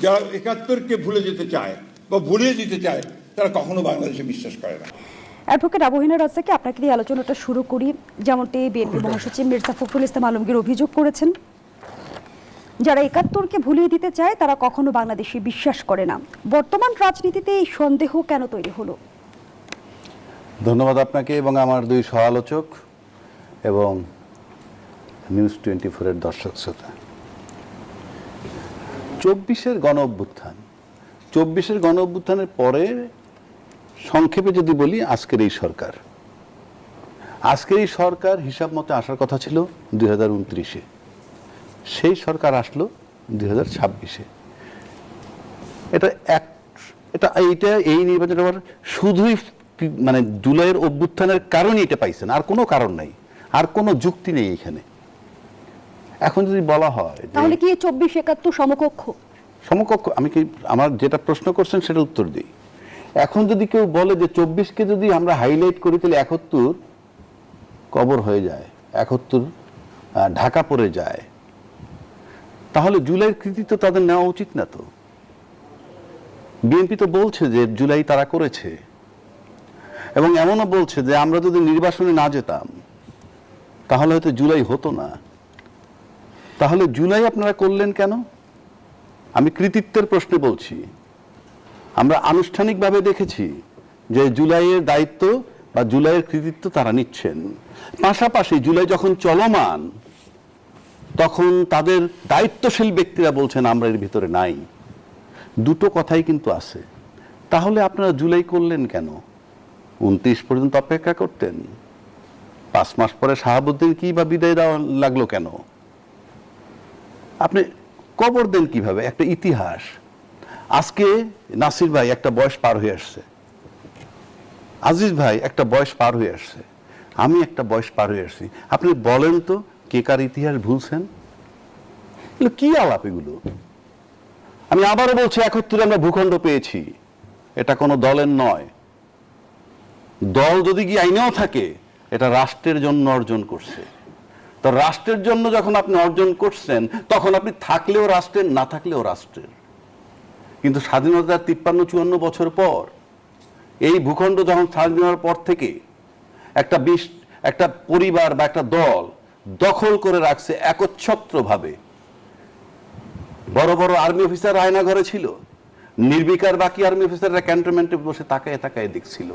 যারা ৭১-কে ভুলে যেতে চায় বা ভুলিয়ে দিতে চায় তারা কখনো বাংলাদেশে বিশ্বাস করে না। অ্যাডভোকেট আবু-হেনা রাজ্জাককে আপনাকে দিয়ে আলোচনাটা শুরু করি। যেমনটি বিএনপি মহাসচিব মির্জা ফখরুল ইসলাম আলমগীর অভিযোগ করেছেন, যারা ৭১-কে ভুলিয়ে দিতে চায় তারা কখনো বাংলাদেশে বিশ্বাস করে না। বর্তমান রাজনীতিতে এই সন্দেহ কেন তৈরি হলো? ধন্যবাদ আপনাকে এবং আমার দুই সহ-আলোচক এবং নিউজ 24-এর দর্শক শ্রোতা। ২৪-এর গণ অভ্যুত্থান, ২৪-এর গণ অভ্যুত্থানের পরে সংক্ষেপে যদি বলি, আজকের এই সরকার হিসাব মতে আসার কথা ছিল ২০২৯-এ, সেই সরকার আসলো ২০২৬-এ। এই নির্বাচন শুধুই মানে জুলাইয়ের অভ্যুত্থানের কারণে এটা পাইছেন, আর কোনো কারণ নাই, আর কোনো যুক্তি নেই এখানে। এখন যদি বলা হয় তাহলে কি ২৪-৭১ সমকক্ষ? আমি কি আমার যেটা প্রশ্ন করছেন সেটা উত্তর দিই। এখন যদি কেউ বলে যে ২৪-কে যদি আমরা হাইলাইট করি তাহলে ৭১ কবর হয়ে যায়, ৭১ ঢাকা পড়ে যায়, তাহলে জুলাইয়ের কৃতিত্ব তাদের নেওয়া উচিত না? তো বিএনপি তো বলছে যে জুলাই তারা করেছে, এবং এমনও বলছে যে আমরা যদি নির্বাচনে না যেতাম তাহলে হয়তো জুলাই হতো না। তাহলে জুলাই আপনারা করলেন কেন? আমি কৃতিত্বের প্রশ্নে বলছি। আমরা আনুষ্ঠানিকভাবে দেখেছি যে জুলাইয়ের দায়িত্ব বা জুলাইয়ের কৃতিত্ব তারা নিচ্ছেন। পাশাপাশি জুলাই যখন চলমান তখন তাদের দায়িত্বশীল ব্যক্তিরা বলছেন আমরা এর ভিতরে নাই। দুটো কথাই কিন্তু আছে। তাহলে আপনারা জুলাই করলেন কেন? ২৯ পর্যন্ত অপেক্ষা করতেন। ৫ মাস পরে শাহাবুদ্দিন কি বা বিদায় দেওয়া লাগলো কেন? আপনি কবর দেন কিভাবে একটা ইতিহাস? আজকে নাসির ভাই একটা বয়স পার হয়ে আসছে, আজিজ ভাই একটা বয়স পার হয়ে আসছে, আমি একটা বয়স পার হয়ে আসছি। আপনি বলেন তো কে কার ইতিহাস ভুলছেন? কি আলাপ এগুলো? আমি আবারও বলছি, ৭১ আমরা ভূখণ্ড পেয়েছি, এটা কোনো দলের নয়। দল যদি কি আইনেও থাকে, এটা রাষ্ট্রের জন্য অর্জন করছে। তো রাষ্ট্রের জন্য যখন আপনি অর্জন করছেন তখন আপনি থাকলেও রাষ্ট্রের, না থাকলেও রাষ্ট্রের। কিন্তু স্বাধীনতার ৫৩-৫৪ বছর পর এই ভূখণ্ড যখন স্বাধীন হওয়ার পর থেকে একটা পরিবার বা একটা দল দখল করে রাখছে একচ্ছত্রভাবে। বড় বড় আর্মি অফিসার আয়না ঘরে ছিল, নির্বিকার বাকি আর্মি অফিসাররা ক্যান্টনমেন্টে বসে তাকায় তাকায় দেখছিল,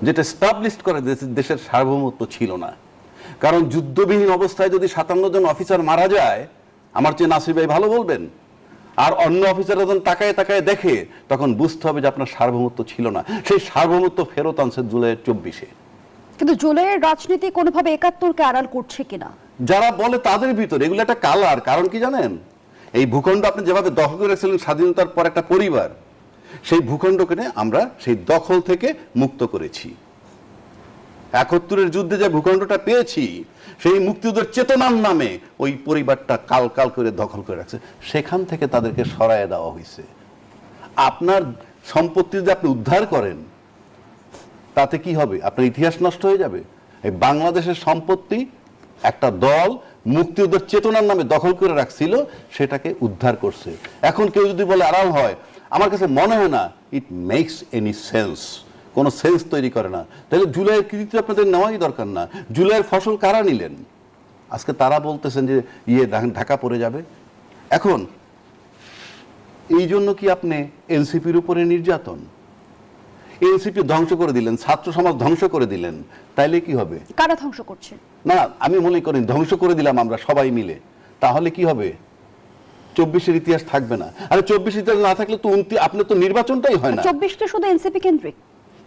যেটা স্টাবলিশ করে দেশের সার্বভৌমত্ব ছিল না। কারণ যুদ্ধবিহীন অবস্থায় যদি ৫৭ জন অফিসার মারা যায়, আমার চেয়ে নাসির ভাই ভালো বলবেন, আর অন্য অফিসাররা যখন তাকায় তাকায় দেখে, তখন বুঝতে হবে যে আপনার সার্বভৌমত্ব ছিল না। সেই সার্বভৌমত্ব ফেরত আনছে জুলাইয়ের ২৪-এ। কিন্তু জুলাইয়ের রাজনীতি কোনোভাবে ৭১-কে আড়াল করছে কিনা যারা বলে তাদের ভিতরে এগুলো একটা কালার। কারণ কি জানেন, এই ভূখণ্ড আপনি যেভাবে দখল করে রেখেছিলেন স্বাধীনতার পর একটা পরিবার, সেই ভূখণ্ডকে আমরা সেই দখল থেকে মুক্ত করেছি। ৭১-এর যুদ্ধে যে ভূখণ্ডটা পেয়েছি, সেই মুক্তিযুদ্ধের চেতনার নামে ওই পরিবারটা কাল কাল করে দখল করে রাখছে, সেখান থেকে তাদেরকে সরায় দেওয়া হয়েছে। আপনার সম্পত্তি যদি আপনি উদ্ধার করেন, তাতে কি হবে? আপনার ইতিহাস নষ্ট হয়ে যাবে। এই বাংলাদেশের সম্পত্তি একটা দল মুক্তিযুদ্ধের চেতনার নামে দখল করে রাখছিল, সেটাকে উদ্ধার করছে। এখন কেউ যদি বলে আড়াল হয়, আমার কাছে মনে হয় না ইট মেক্স এনি সেন্স, কোনো সেন্স তৈরি করে না। তাহলে জুলাইয়ের কৃতিত্ব আপনাদের নেওয়াই দরকার না। জুলাইয়ের ফসল কারা নিলেন? আজকে তারা বলতেছেন যে ঢাকা পড়ে যাবে। এখন এই জন্য কি আপনি এনসিপির উপরে নির্যাতন? এনসিপি ধ্বংস করে দিলেন, ছাত্র সমাজ ধ্বংস করে দিলেন, তাইলে কি হবে? কারা ধ্বংস করছে? না, আমি মনে করি ধ্বংস করে দিলাম আমরা সবাই মিলে, তাহলে কি হবে? ২৪-এর ইতিহাস থাকবে না। আরে ২৪ ইতিহাস না থাকলে তো আপনার তো নির্বাচনটাই হয় না। ২৪-টা শুধু এনসিপি কেন্দ্রিক?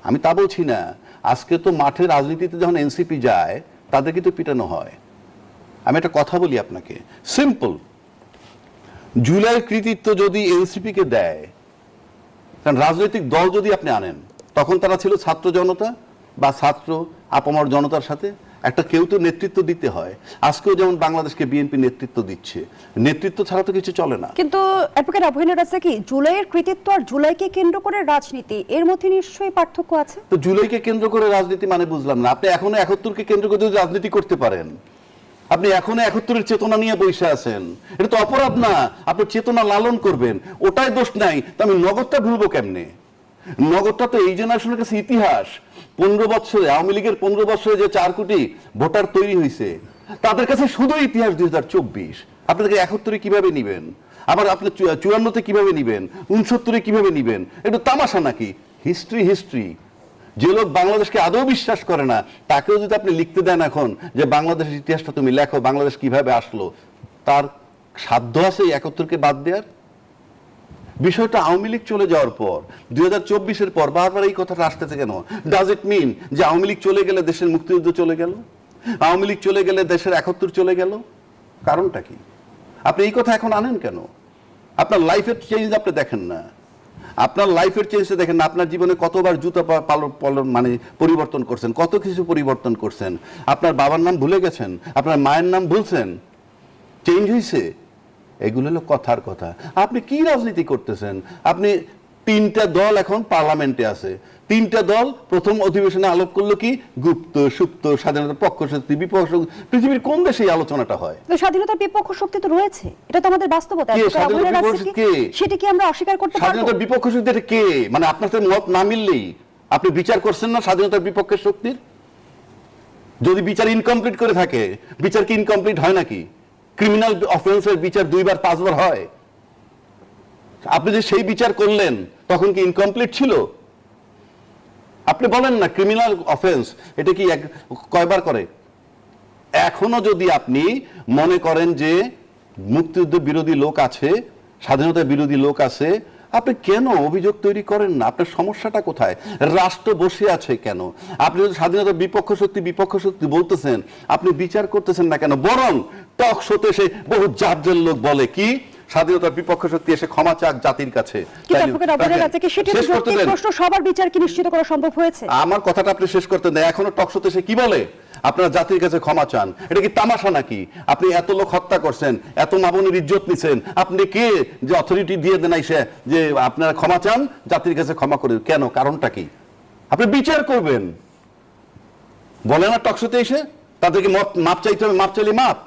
আমি তা বলছি না। আজকে তো মাঠের রাজনীতিতে যখন এনসিপি যায়, তাদেরকে তো পিটানো হয়। আমি একটা কথা বলি আপনাকে, সিম্পল। জুলাইয়ের কৃতিত্ব যদি এনসিপি কে দেয়, কারণ রাজনৈতিক দল যদি আপনি আনেন, তখন তারা ছিল ছাত্র জনতা বা ছাত্র আপামর জনতার সাথে একটা কেউ তো নেতৃত্ব দিতে হয়। আজকেও যেমন বাংলাদেশকে বিএনপি নেতৃত্ব দিচ্ছে, নেতৃত্ব ছাড়া তো কিছু চলে না। কিন্তু অ্যাডভোকেট আবু-হেনা রাজ্জাক, কি জুলাইয়ের কৃতিত্ব আর জুলাইকে কেন্দ্র করে রাজনীতি, এর মধ্যে নিশ্চয়ই পার্থক্য আছে? তো জুলাইকে কেন্দ্র করে রাজনীতি মানে বুঝলাম না। আপনি এখনো ৭১-কে কেন্দ্র করে যদি রাজনীতি করতে পারেন, আপনি এখনো 71-এর চেতনা নিয়ে বসে আছেন, এটা তো অপরাধ না, আপনি চেতনা লালন করবেন, ওটাই দোষ নাই। তো আমি নগদটা ভুলবো কেমনে? নগদটা তো এই জেনারেশনের কাছে ইতিহাস। 15 বছরে আওয়ামী লীগের 15 বছরে যে 4 কোটি ভোটার তৈরি হয়েছে, তাদের কাছে শুধু ইতিহাস 2024। আপনাদেরকে 71-এ কিভাবে নিবেন, আবার আপনি 54-তে কিভাবে নিবেন, 69-এ কিভাবে নিবেন? এটা তামাশা নাকি? হিস্ট্রি। যে লোক বাংলাদেশকে আদৌ বিশ্বাস করে না, তাকেও যদি আপনি লিখতে দেন এখন যে বাংলাদেশের ইতিহাসটা তুমি লেখো, বাংলাদেশ কিভাবে আসলো, তার সাধ্য আছে 71-কে বাদ দেওয়ার? বিষয়টা আওয়ামী লীগ চলে যাওয়ার পর 2024-এর পর বারবার এই কথাটা আসতেছে কেন? ডাজ ইট মিন যে আওয়ামী লীগ চলে গেলে দেশের মুক্তিযুদ্ধ চলে গেল, আওয়ামী লীগ চলে গেলে দেশের 71 চলে গেল? কারণটা কি? আপনি এই কথা এখন আনেন কেন? আপনার লাইফের চেঞ্জ আপনি দেখেন না, আপনার লাইফের চেঞ্জে দেখেন না। আপনার জীবনে কতবার জুতা মানে পরিবর্তন করছেন, কত কিছু পরিবর্তন করছেন। আপনার বাবার নাম ভুলে গেছেন, আপনার মায়ের নাম ভুলছেন, চেঞ্জ হয়েছে। এগুলো হলো কথার কথা। আপনি কি রাজনীতি করতেছেন? আপনি 3টা দল এখন পার্লামেন্টে আছে, 3টা দল প্রথম অধিবেশনে আলোপ করলো কি গুপ্ত সুপ্ত স্বাধীনতার পক্ষ শক্তি বিপক্ষ শক্তি। পৃথিবীর কোন দেশে এই আলোচনাটা হয়? স্বাধীনতার বিপক্ষ শক্তি তো রয়েছে, এটা তো আমাদের বাস্তবতা। সেটা কি আমরা অস্বীকার করতে পারবো? স্বাধীনতার বিপক্ষ শক্তি এটা কে? মানে আপনার সাথে মত না মিললেই আপনি বিচার করছেন না স্বাধীনতার বিপক্ষের শক্তির? যদি বিচার ইনকমপ্লিট করে থাকে, বিচার কি ইনকমপ্লিট হয় নাকি? ক্রিমিনাল অফেন্সের বিচার 2বার 5বার হয়। আপনি যে সেই বিচার করলেন তখন কি ইনকমপ্লিট ছিল? আপনি বলেন না ক্রিমিনাল অফেন্স এটা কি কয়বার করে? এখনো যদি আপনি মনে করেন যে মুক্তিযুদ্ধ বিরোধী লোক আছে, স্বাধীনতা বিরোধী লোক আছে, আপনি কেন অভিযোগ তৈরি করেন না? আপনার সমস্যাটা কোথায়? রাষ্ট্র বসে আছে কেন? আপনি যদি স্বাধীনতার বিপক্ষ শক্তি বলতেছেন, আপনি বিচার করতেছেন না কেন? বরং টক শোতে এসে বহু জাতদের লোক বলে কি স্বাধীনতার বিপক্ষ শক্তি এসে ক্ষমা চাক জাতির কাছে। সবার বিচার কি নিশ্চিত করা সম্ভব হয়েছে? আমার কথাটা আপনি শেষ করতে দেন। এখনো টক শোতে এসে কি বলে আপনারা জাতির কাছে ক্ষমা চান? এটা কি তামাশা নাকি? আপনি এত লোক হত্যা করছেন, এত মা বোনের ইজ্জত নিছেন, আপনি কে যে অথরিটি দিয়ে দেন আইসে যে আপনারা ক্ষমা চান, জাতির কাছে ক্ষমা করে? কেন? কারণটা কি? আপনি বিচার করবেন, বলে না টকশোতে এসে তাদেরকে মাপ চাইতে হবে, মাপ চাইলে মাপ।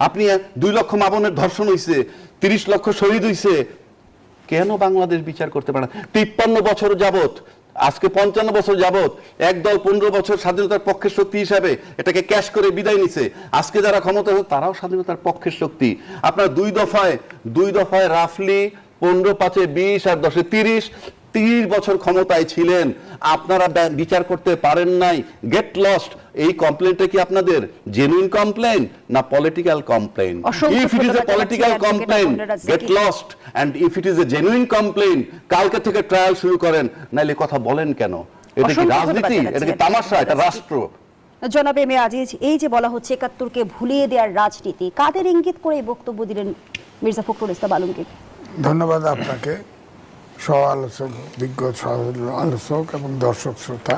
আপনি 2 লক্ষ মা বোনের ধর্ষণ হয়েছে, 30 লক্ষ শহীদ হয়েছে, কেন বাংলাদেশ বিচার করতে পারে না? 53 বছর যাবত, আজকে 55 বছর যাবত একদল 15 বছর স্বাধীনতার পক্ষের শক্তি হিসাবে এটাকে ক্যাশ করে বিদায় নিছে। আজকে যারা ক্ষমতা আছে তারাও স্বাধীনতার পক্ষের শক্তি। আপনার 2 দফায় রাফলি 15-5-20 আর 10-30 বছর ক্ষমতায় ছিলেন, আপনারা বিচার করতে পারেন নাই। Get lost. এই কমপ্লেইনটা কি আপনাদের জেনুইন কমপ্লেইন না political complain? If it is a political complain, get lost, and if it is a genuine complain, কালকে থেকে ট্রায়াল শুরু করেন। নাইলে কথা বলেন কেন? এটা কি রাজনীতি? এটা কি তামাশা? এটা রাষ্ট্র। জনাব এম এ আজিজ, এই যে বলা হচ্ছে 71-কে ভুলিয়ে দেওয়ার রাজনীতি, কাদের ইঙ্গিত করে এই বক্তব্য দিলেন মির্জা ফখরুল ইসলাম আলমগীর? ধন্যবাদ আপনাকে, সহ আলোচক, বিজ্ঞ সহ আলোচক এবং দর্শক শ্রোতা।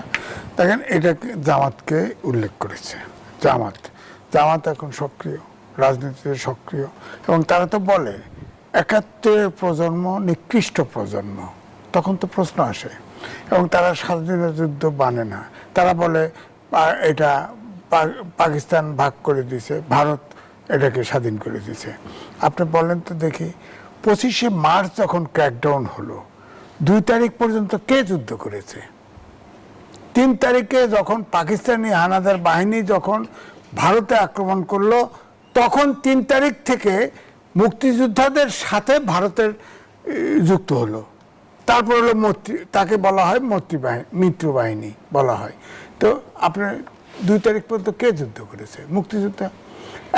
দেখেন, এটা জামাতকে উল্লেখ করেছে। জামাত এখন সক্রিয়, রাজনীতিতে সক্রিয়, এবং তারা তো বলে 71-এর প্রজন্ম নিকৃষ্ট প্রজন্ম। তখন তো প্রশ্ন আসে, এবং তারা স্বাধীনতা যুদ্ধ মানে না। তারা বলে এটা পাকিস্তান ভাগ করে দিয়েছে, ভারত এটাকে স্বাধীন করে দিয়েছে। আপনি বলেন তো দেখি, 25শে মার্চ যখন ক্র্যাকডাউন হলো, 2 তারিখ পর্যন্ত কে যুদ্ধ করেছে? 3 তারিখে যখন পাকিস্তানি হানাদার বাহিনী যখন ভারতে আক্রমণ করলো, তখন 3 তারিখ থেকে মুক্তিযোদ্ধাদের সাথে ভারতের যুক্ত হলো। তারপর হলো তাকে বলা হয় মিত্র বাহিনী বলা হয়। তো আপনার 2 তারিখ পর্যন্ত কে যুদ্ধ করেছে? মুক্তিযোদ্ধা।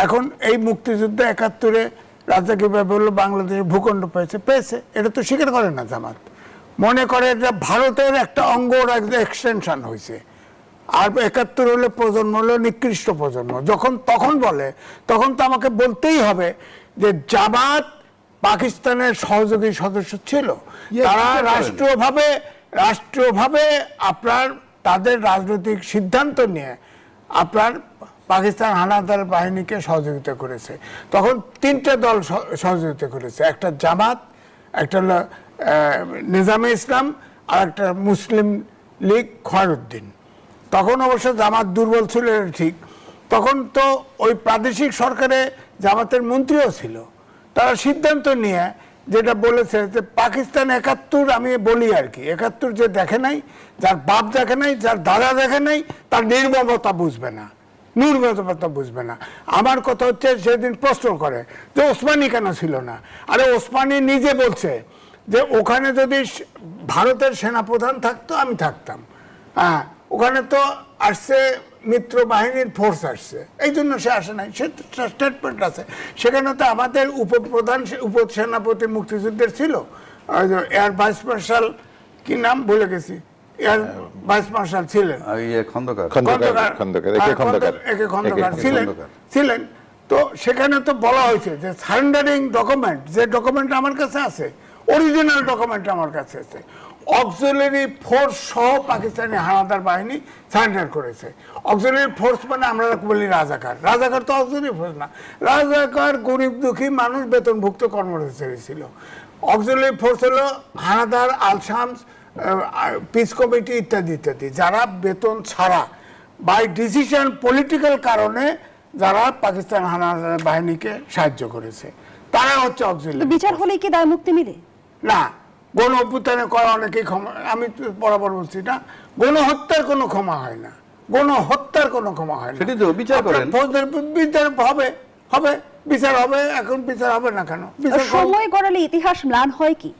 এখন এই মুক্তিযুদ্ধে 71-এ রাজাকে বললো বাংলাদেশে ভূখণ্ড পেয়েছে, এটা তো স্বীকার করে না জামাত। মনে করে এটা ভারতের একটা অঙ্গর এক্সটেনশন হয়েছে। আর 71 হলে প্রজন্ম হলো নিকৃষ্ট প্রজন্ম। তখন বলে, তখন তো আমাকে বলতেই হবে যে জামাত পাকিস্তানের সহযোগী সদস্য ছিল। তারা রাষ্ট্রীয়ভাবে আপনার তাদের রাজনৈতিক সিদ্ধান্ত নিয়ে আপনার পাকিস্তান হানাদার বাহিনীকে সহযোগিতা করেছে। তখন 3টে দল সহযোগিতা করেছে, একটা জামাত, একটা হলো নিজামে ইসলাম, আর একটা মুসলিম লীগ খয়রুদ্দিন। তখন অবশ্য জামাত দুর্বল ছিল ঠিক, তখন তো ওই প্রাদেশিক সরকারে জামাতের মন্ত্রীও ছিল, তারা সিদ্ধান্ত নিয়ে যেটা বলেছে যে পাকিস্তান 71, আমি বলি আর কি, 71 যে দেখে নাই, যার বাপ দেখে নাই, যার দাদা দেখে নাই, তার নির্মমতা বুঝবে না, নির্মমতা বুঝবে না। আমার কথা হচ্ছে, সেদিন প্রশ্ন করে যে ওসমানী কেন ছিল না? আরে ওসমানী নিজে বলছে যে ওখানে যদি ভারতের সেনাপ্রধান থাকতো আমি থাকতাম। হ্যাঁ, ওখানে তো আসছে মিত্র বাহিনীর ফোর্স আসছে, এই জন্য সে আসে নাই, সে স্টেটমেন্ট আছে। সেখানে তো আমাদের উপপ্রধান উপসেনাপতি মুক্তিযুদ্ধের ছিল, এয়ার ভাইস মার্শাল, কি নাম ভুলে গেছি, এয়ার ভাইস মার্শাল ছিলেন খন্দকার ছিলেন। তো সেখানে তো বলা হয়েছে যে সারেন্ডারিং ডকুমেন্ট, যে ডকুমেন্ট আমার কাছে আছে, অরিজিনাল ডকুমেন্ট আমার কাছে আছে, অক্সিলারি ফোর্স সহ পাকিস্তানি হানাদার বাহিনী সারেন্ডার করেছে। অক্সিলারি ফোর্স মানে আমরা বলি রাজাকার, রাজাকার তো অক্সিলারি ফোর্স না, রাজাকার গরিব দুঃখী মানুষ, বেতনভুক্ত কর্মচারী ছিল। অক্সিলারি ফোর্স হলো হানাদার, আল-শামস, পিস কমিটি ইত্যাদি ইত্যাদি, যারা বেতন ছাড়া বাই ডিসিশন, পলিটিক্যাল কারণে যারা পাকিস্তান হানাদার বাহিনীকে সাহায্য করেছে, তারা হচ্ছে অক্সিলারি। বিচার হলে কি দায় মুক্তি মিলে না? গণ অভ্যুত্থানে করা অনেকেই ক্ষমা, আমি বরাবর বলছি না, গণহত্যার কোনো ক্ষমা হয় না, গণহত্যার কোনো ক্ষমা হয় না। সেটাই তো বিচার করেন, বিচার হবে, হবে বিচার হবে। এখন বিচার হবে না কেন? সময় গড়ালে ইতিহাস ম্লান হয় কি?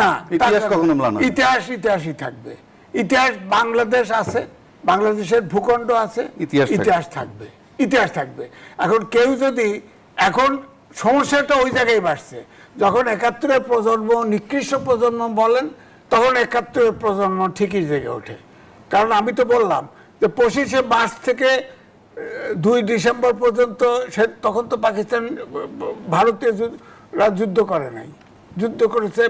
না, ইতিহাস কখনো ম্লান হয় না। ইতিহাস ইতিহাসই থাকবে। ইতিহাস, বাংলাদেশ আছে, বাংলাদেশের ভূখণ্ড আছে, ইতিহাস থাকবে, ইতিহাস থাকবে। এখন কেউ যদি, এখন সমস্যাটা ওই জায়গায় বাড়ছে, যখন 71-এর প্রজন্ম নিকৃষ্ট প্রজন্ম বলেন, তখন 71-এর প্রজন্ম ঠিকই জেগে ওঠে। কারণ আমি তো বললাম যে 25শে মার্চ থেকে 2 ডিসেম্বর পর্যন্ত তখন তো পাকিস্তান ভারতীয় যুদ্ধ করে নাই, যুদ্ধ করেছে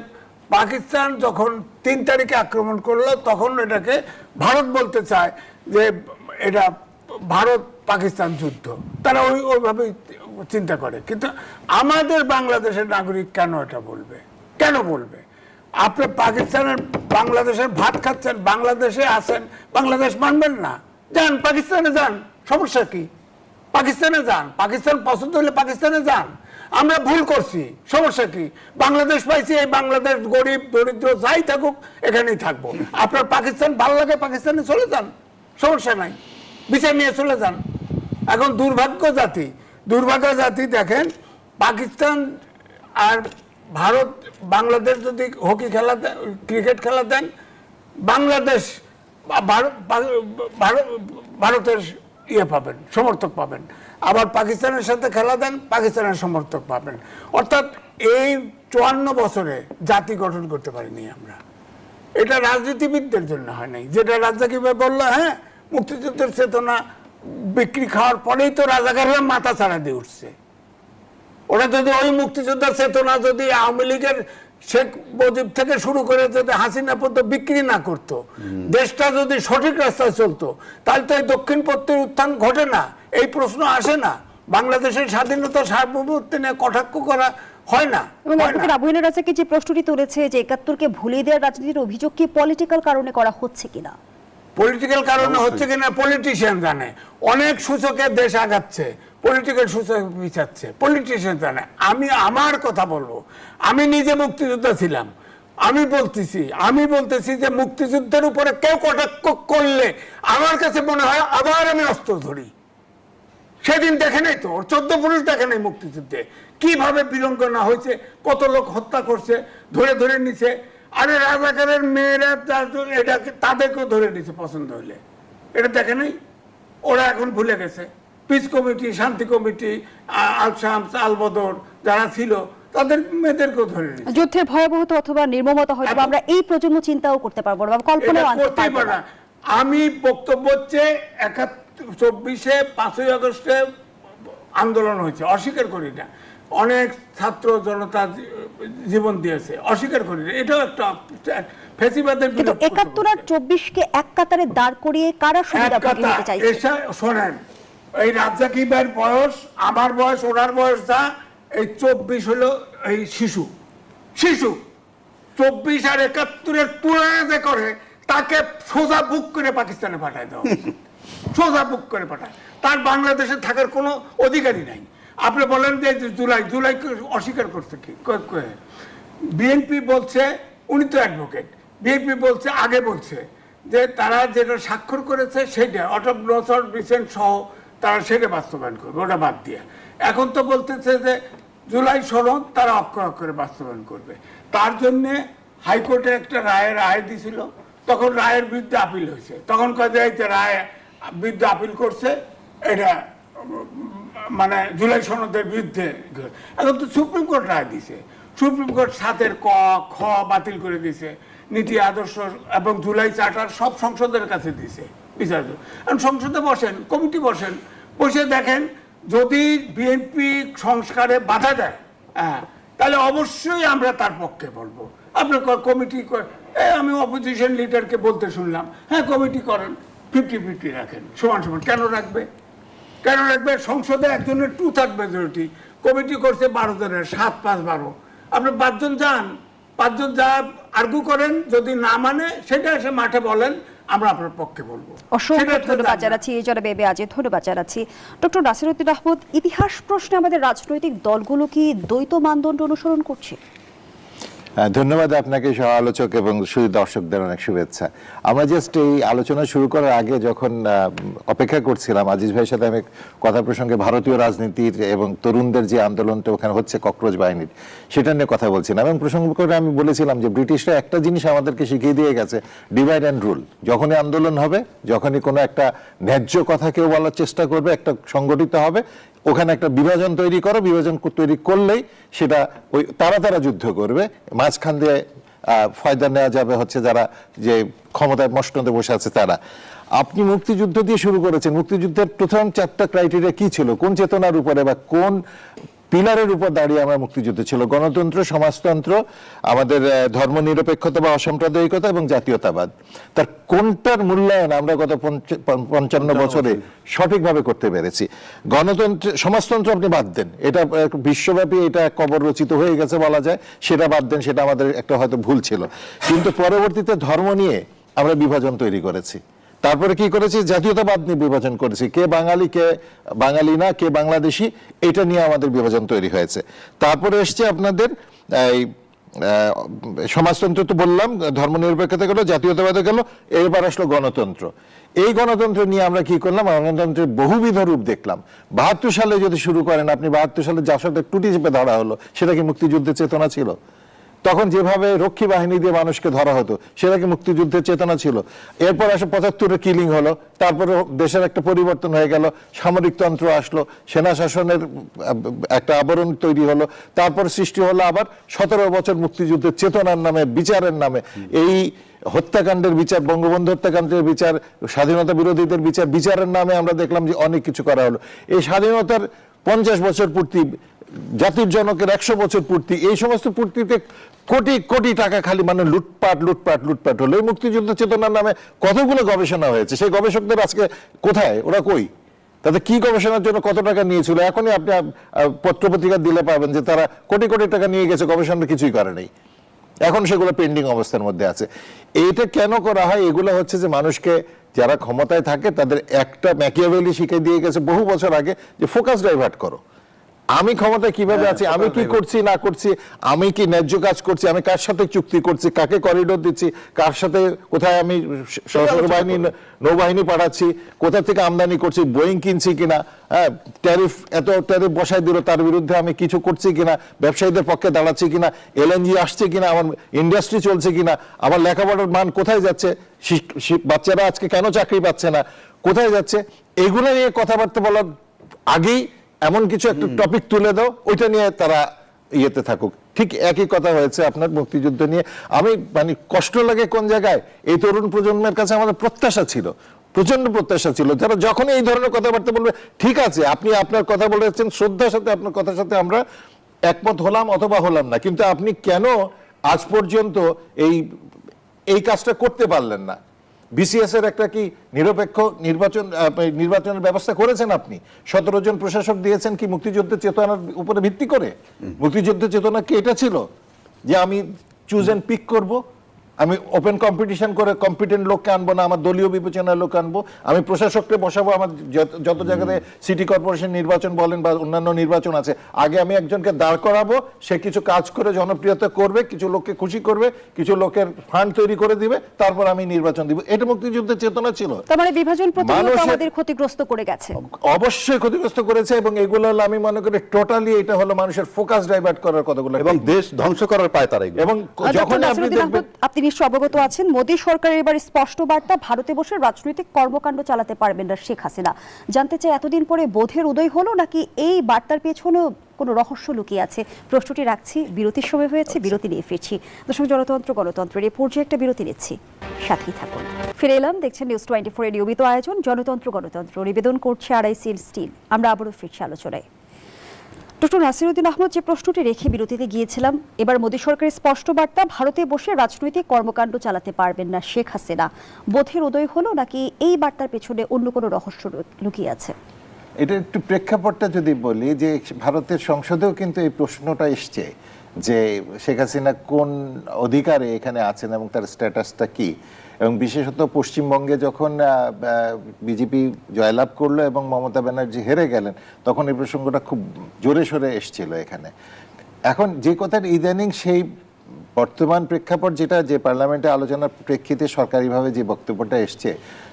পাকিস্তান। যখন 3 তারিখে আক্রমণ করলো, তখন এটাকে ভারত বলতে চায় যে এটা ভারত পাকিস্তান যুদ্ধ, তারা ওইভাবে চিন্তা করে। কিন্তু আমাদের বাংলাদেশের নাগরিক কেন এটা বলবে? কেন বলবে? আপনি পাকিস্তানের, বাংলাদেশের ভাত খাচ্ছেন, বাংলাদেশে আছেন, বাংলাদেশ মানবেন না? যান পাকিস্তানে, যান, সমস্যা কি? পাকিস্তানে যান, পাকিস্তান পছন্দ হলে পাকিস্তানে যান। আমরা ভুল করছি, সমস্যা কি? বাংলাদেশ পাইছি, এই বাংলাদেশ গরিব দরিদ্র যাই থাকুক এখানেই থাকবো। আপনার পাকিস্তান ভালো লাগে, পাকিস্তানে চলে যান, সমস্যা নাই, বিচার নিয়ে চলে যান। এখন দুর্ভাগ্য জাতি দেখেন, পাকিস্তান আর ভারত, বাংলাদেশ যদি হকি খেলা দেন, ক্রিকেট খেলা দেন, বাংলাদেশ ভারতের ইয়ে পাবেন, সমর্থক পাবেন। আবার পাকিস্তানের সাথে খেলা দেন, পাকিস্তানের সমর্থক পাবেন। অর্থাৎ এই 54 বছরে জাতি গঠন করতে পারিনি আমরা। এটা রাজনীতিবিদদের জন্য হয় নাই, যেটা রাজ্জাকি ভাই বললো। হ্যাঁ, মুক্তিযুদ্ধের চেতনা বিক্রি খাওয়ার পরেই তো রাজাকাররা মাথা ছাড়া দিয়ে উঠছে। ওরা যদি ওই মুক্তিযোদ্ধার চেতনা যদি আওয়ামী লীগের শেখ মুজিব থেকে শুরু করে যদি হাসিনা পর্যন্ত বিক্রি না করতো, দেশটা যদি সঠিক রাস্তায় চলতো, তাহলে তো এই দক্ষিণপন্থীর উত্থান ঘটে না, এই প্রশ্ন আসে না। বাংলাদেশের স্বাধীনতা সার্বভৌমত্ব নিয়ে কটাক্ষ করা হয় না। এবং অ্যাডভোকেট আবু রাজাকে যে প্রশ্নটি তুলেছে যে 71-কে ভুলিয়ে দেওয়ার রাজনীতির অভিযোগ কি পলিটিক্যাল কারণে করা হচ্ছে কিনা? পলিটিক্যাল কারণে হচ্ছে কিনা পলিটিশিয়ান জানে। অনেক সূচকে দেশ আগাচ্ছে, পলিটিক্যাল সূচক পিছাচ্ছে, পলিটিশিয়ান জানে। আমি আমার কথা বলবো, আমি নিজে মুক্তিযোদ্ধা ছিলাম, আমি বলতেছি যে মুক্তিযুদ্ধের উপরে কেউ কটাক্ষ করলে আমার কাছে মনে হয় আবার আমি অস্ত্র ধরি। সেদিন দেখে নাই তো, 14 পুরুষ দেখে নাই মুক্তিযুদ্ধে কিভাবে বিড়ম্বনা হয়েছে, কত লোক হত্যা করছে, ধরে ধরে নিছে। আরে রাজাকারের মেয়েরা এটা তাদেরকেও ধরে নিছে পছন্দ হইলে, এটা দেখে নাই? ওরা এখন ভুলে গেছে। পিস কমিটি, শান্তি কমিটি, আল-শামস, আল-বদর যারা ছিল, তাদের মেয়েদেরকেও ধরে নিছে। যুদ্ধের ভয়াবহতা অথবা নির্মমতা হয়তো আমরা এই প্রজন্ম চিন্তাও করতে পারবো না, কল্পনাও আনতে পারবো না। আমি বক্তব্য হচ্ছে 24-এ 5ই আগস্টে আন্দোলন হয়েছে, অস্বীকার করি না। অনেক ছাত্র জনতা জীবন দিয়েছে, অস্বীকার করি না। এটাও একটা ফ্যাসিবাদের কিন্তু 71 আর 24-কে এক কাতারে দাঁড় করিয়ে কারা সুবিধাভোগী হতে চাইছে? শোনেন, এই রাজ্জাকি ভাইয়ের বয়স, আমার বয়স, ওনার বয়স যা, এই 24 হলো এই শিশু। 24 আর 71-এর তুলনা যে করে, তাকে সোজা বুক করে পাকিস্তানে পাঠায় দেওয়া। সোজা বুক করে পাঠায়। তার বাংলাদেশে থাকার কোনো অধিকারই নাই। আপনি বলেন যে জুলাই অস্বীকার করছে কি? বিএনপি বলছে, উনি তো অ্যাডভোকেট, বিএনপি বলছে, আগে বলছে যে তারা যেটা স্বাক্ষর করেছে সেটা অটপ নসর রিসেন্ট সহ তারা সেটা বাস্তবায়ন করবে, ওটা বাদ দিয়ে। এখন তো বলতেছে যে জুলাই সনদ তারা অক্ষরে অক্ষরে বাস্তবায়ন করবে। তার জন্যে হাইকোর্টে একটা রায় দিছিল, তখন রায়ের বিরুদ্ধে আপিল হয়েছে, তখন কয় যে রায় বিরুদ্ধে আপিল করছে, এটা মানে জুলাই সনদের বিরুদ্ধে। এখন তো সুপ্রিম কোর্ট রায় দিছে, সুপ্রিম কোর্ট 7 ক খ বাতিল করে দিছে, নীতি আদর্শ এবং জুলাই চার্টার সব সংসদের কাছে দিছে বিচার। এখন সংসদে বসেন, কমিটি বসেন, বসে দেখেন যদি বিএনপি সংস্কারে বাধা দেয়, হ্যাঁ, তাহলে অবশ্যই আমরা তার পক্ষে বলবো। আপনার কমিটি, আমি অপোজিশন লিডারকে বলতে শুনলাম, হ্যাঁ কমিটি করেন, 50-50 রাখেন, সমান সমান। কেন রাখবে? কেন রাখবে? সংসদে একজনের 2/3 মেজরিটি, কমিটি করছে 12 জনের, 7-5-12। আপনি 5 জন যান, 5 জন যা আর্গু করেন, যদি না মানে সেটা এসে মাঠে বলেন, আমরা আপনার পক্ষে বলবো। অসংখ্য ধন্যবাদ জানাচ্ছি জনাব এ বি আজিজ, ধন্যবাদ জানাচ্ছি ডক্টর নাসিরউদ্দিন আহমদ। ইতিহাস প্রশ্নে আমাদের রাজনৈতিক দলগুলো কি দ্বৈত মানদণ্ড অনুসরণ করছে? ধন্যবাদ আপনাকে সহ আলোচক এবং শুধু দর্শকদের অনেক শুভেচ্ছা। আমরা জাস্ট এই আলোচনা শুরু করার আগে যখন অপেক্ষা করছিলাম আজিজ ভাইয়ের সাথে, আমি কথা প্রসঙ্গে ভারতীয় রাজনীতির এবং তরুণদের যে আন্দোলনটা ওখানে হচ্ছে ককরোচ বাহিনীর, সেটা নিয়ে কথা বলছিলাম এবং প্রসঙ্গ করে আমি বলেছিলাম যে ব্রিটিশরা একটা জিনিস আমাদেরকে শিখিয়ে দিয়ে গেছে, ডিভাইড অ্যান্ড রুল। যখনই আন্দোলন হবে, যখনই কোনো একটা ন্যায্য কথা কেউ বলার চেষ্টা করবে, একটা সংগঠিত হবে, ওখানে একটা বিভাজন তৈরি করো, বিভাজন তৈরি করলেই সেটা ওই তারা যুদ্ধ করবে, মাঝখান দিয়ে ফায়দা নেওয়া যাবে হচ্ছে যারা যে ক্ষমতায় মসনদে বসে আছে তারা। আপনি মুক্তিযুদ্ধ দিয়ে শুরু করেছেন, মুক্তিযুদ্ধের প্রথম 4টা ক্রাইটেরিয়া কি ছিল? কোন চেতনার উপরে বা কোন পিলারের উপর দাঁড়িয়ে আমরা মুক্তিযুদ্ধ ছিল? গণতন্ত্র, সমাজতন্ত্র, আমাদের ধর্মনিরপেক্ষতা বা অসাম্প্রদায়িকতা এবং জাতীয়তাবাদ। তার কোনটার মূল্যায়ন আমরা গত 55 বছরে সঠিকভাবে করতে পেরেছি? গণতন্ত্র, সমাজতন্ত্র আপনি বাদ দেন, এটা বিশ্বব্যাপী এটা কবর রচিত হয়ে গেছে বলা যায়, সেটা বাদ দেন, সেটা আমাদের একটা হয়তো ভুল ছিল। কিন্তু পরবর্তীতে ধর্ম নিয়ে আমরা বিভাজন তৈরি করেছি। তারপরে কি করেছি? জাতীয়তাবাদ নিয়ে বিভাজন করেছি, কে বাঙালি কে বাঙালি না, কে বাংলাদেশি, এটা নিয়ে আমাদের বিভাজন তৈরি হয়েছে। তারপরে এসছে আপনাদের এই সমাজতন্ত্র, তো বললাম, ধর্মনিরপেক্ষতা গেল, জাতীয়তাবাদে গেল, এবার আসলো গণতন্ত্র। এই গণতন্ত্র নিয়ে আমরা কি করলাম? গণতন্ত্রের বহুবিধ রূপ দেখলাম। 72 সালে যদি শুরু করেন আপনি, 72 সালে যার সাথে টুটি চেপে ধরা হলো, সেটা কি মুক্তিযুদ্ধের চেতনা ছিল? তখন যেভাবে রক্ষী বাহিনী দিয়ে মানুষকে ধরা হতো, সেটা কি মুক্তিযুদ্ধের চেতনা ছিল? এরপর আসে 75-এ কিলিং হলো, তারপরে দেশের একটা পরিবর্তন হয়ে গেল, সামরিকতন্ত্র আসলো, সেনা শাসনের একটা আবরণ তৈরি হলো, তারপর সৃষ্টি হলো আবার 17 বছর মুক্তিযুদ্ধের চেতনার নামে, বিচারের নামে। এই হত্যাকাণ্ডের বিচার, বঙ্গবন্ধু হত্যাকাণ্ডের বিচার, স্বাধীনতা বিরোধীদের বিচার, বিচারের নামে আমরা দেখলাম যে অনেক কিছু করা হলো। এই স্বাধীনতার 50 বছর পূর্তি, জাতির জনকের 100 বছর পূর্তি, এই সমস্ত পূর্তিতে কোটি কোটি টাকা খালি মানে লুটপাট হলো। এই মুক্তিযুদ্ধ চেতনার নামে কতগুলো গবেষণা হয়েছে, সেই গবেষকদের আজকে কোথায়? ওরা কই? তাদের কি গবেষণার জন্য কত টাকা নিয়েছিল? এখনই আপনি পত্রপত্রিকা দিলে পাবেন যে তারা কোটি কোটি টাকা নিয়ে গেছে, গবেষণা কিছুই করে নেই, এখন সেগুলো পেন্ডিং অবস্থার মধ্যে আছে। এইটা কেন করা হয়? এগুলো হচ্ছে যে মানুষকে, যারা ক্ষমতায় থাকে তাদের একটা ম্যাকিয়াভেলি শিখে দিয়ে গেছে বহু বছর আগে, যে ফোকাস ডাইভার্ট করো। আমি ক্ষমতায় কিভাবে আছি, আমি কি করছি না করছি, আমি কি ন্যায্য কাজ করছি, আমি কার সাথে চুক্তি করছি, কাকে করিডোর দিচ্ছি, কার সাথে কোথায় আমি সশস্ত্র বাহিনী, নৌবাহিনী পাঠাচ্ছি, কোথা থেকে আমদানি করছি, বোয়িং কিনছি কিনা, হ্যাঁ, ট্যারিফ বসায় দিল, তার বিরুদ্ধে আমি কিছু করছি কিনা, ব্যবসায়ীদের পক্ষে দাঁড়াচ্ছি কিনা, এলএনজি আসছে কিনা, আমার ইন্ডাস্ট্রি চলছে কিনা, আমার লেখাপড়ার মান কোথায় যাচ্ছে, বাচ্চারা আজকে কেন চাকরি পাচ্ছে না, কোথায় যাচ্ছে, এগুলো নিয়ে কথাবার্তা বলার আগেই এমন কিছু একটা টপিক তুলে দাও, ওইটা নিয়ে তারা ইয়েতে থাকুক। ঠিক একই কথা হয়েছে আপনার মুক্তিযুদ্ধ নিয়ে। আমি মানে কষ্ট লাগে কোন জায়গায়, এই তরুণ প্রজন্মের কাছে আমাদের প্রত্যাশা ছিল, প্রচন্ড প্রত্যাশা ছিল, যারা যখন এই ধরনের কথাবার্তা বলবে, ঠিক আছে আপনি আপনার কথা বলেছেন, শ্রদ্ধার সাথে আপনার কথার সাথে আমরা একমত হলাম অথবা হলাম না, কিন্তু আপনি কেন আজ পর্যন্ত এই কাজটা করতে পারলেন না? বিসিএস এর একটা কি নিরপেক্ষ নির্বাচনের ব্যবস্থা করেছেন আপনি? 17 জন প্রশাসক দিয়েছেন কি মুক্তিযুদ্ধের চেতনার উপরে ভিত্তি করে? মুক্তিযুদ্ধের চেতনা কি এটা ছিল যে আমি চুজ এন্ড পিক করব, আমি ওপেন কম্পিটিশন করে কম্পিটেন্ট লোককে আনবো না, আমার দলীয় বিবেচনার লোক আনবো, আমি প্রশাসককে বসাবো। আমার যত জায়গাতে সিটি কর্পোরেশন নির্বাচন বলেন বা অন্যান্য নির্বাচন আছে, আগে আমি একজনকে দাঁড় করাবো, সে কিছু কাজ করে জনপ্রিয়তা করবে, কিছু লোককে খুশি করবে, কিছু লোকের ফান্ড তৈরি করে দিবে, তারপর আমি নির্বাচন দিব। এটা মুক্তিযুদ্ধের চেতনা ছিল। তার মানে বিভাজন প্রতিনিয়ত আমাদের ক্ষতিগ্রস্ত করে গেছে, অবশ্যই ক্ষতিগ্রস্ত করেছে, এবং এগুলো হলো আমি মনে করি টোটালি এটা হলো মানুষের ফোকাস ডাইভার্ট করার কথাগুলো, এবং দেশ ধ্বংস করার পায় তারা এগুলো। এবং যখন আপনি দেখবেন, আপনি নিশ্চয় অবগত আছেন, মোদী সরকারের এবার স্পষ্ট বার্তা, ভারতে বসে রাজনৈতিক কর্মকাণ্ড চালাতে পারবেন না শেখ হাসিনা। জানতে চাই, এতদিন পরে বোধের উদয় হলো নাকি এই বার্তার পেছনেও কোনো রহস্য লুকিয়ে আছে? প্রশ্নটি রাখছি, বিরতির সময় হয়েছে, বিরতি নিয়ে ফিরছি। দর্শক, গণতন্ত্রের এই পর্যায়ে একটা বিরতি নিচ্ছি, সাথেই থাকুন। ফিরে এলাম, দেখছেন নিউজ 24 এর নিয়মিত আয়োজন গণতন্ত্র। নিবেদন করছে আড়াইসির স্টিল। আমরা আবারও ফিরছি আলোচনায়। ডক্টর নাসিরউদ্দিন আহমদ, যে প্রশ্নটি রেখে বিরতিতে গিয়েছিলাম, এবার মোদী সরকারের স্পষ্ট বার্তা, ভারতে বসে রাজনৈতিক কর্মকাণ্ড চালাতে পারবেন না শেখ হাসিনা। বোধের উদয় হলো নাকি এই বার্তার পেছনে অন্য কোনো রহস্য লুকিয়ে আছে? এটা একটু প্রেক্ষাপটটা যদি বলি, যে ভারতের সংসদেও কিন্তু এই প্রশ্নটা এসছে যে শেখ হাসিনা কোন অধিকারে এখানে আছেন এবং তার স্ট্যাটাসটা কি। এবং বিশেষত পশ্চিমবঙ্গে যখন বিজেপি জয়লাভ করলো এবং মমতা ব্যানার্জি হেরে গেলেন, তখন এই প্রসঙ্গটা খুব জোরে সোরে এসছিল এখানে। এখন যে কথার ইদানিং সেই বর্তমান প্রেক্ষাপট যেটা, যে পার্লামেন্টে আলোচনার প্রেক্ষিতে সরকারিভাবে যে বক্তব্যটা এসছে,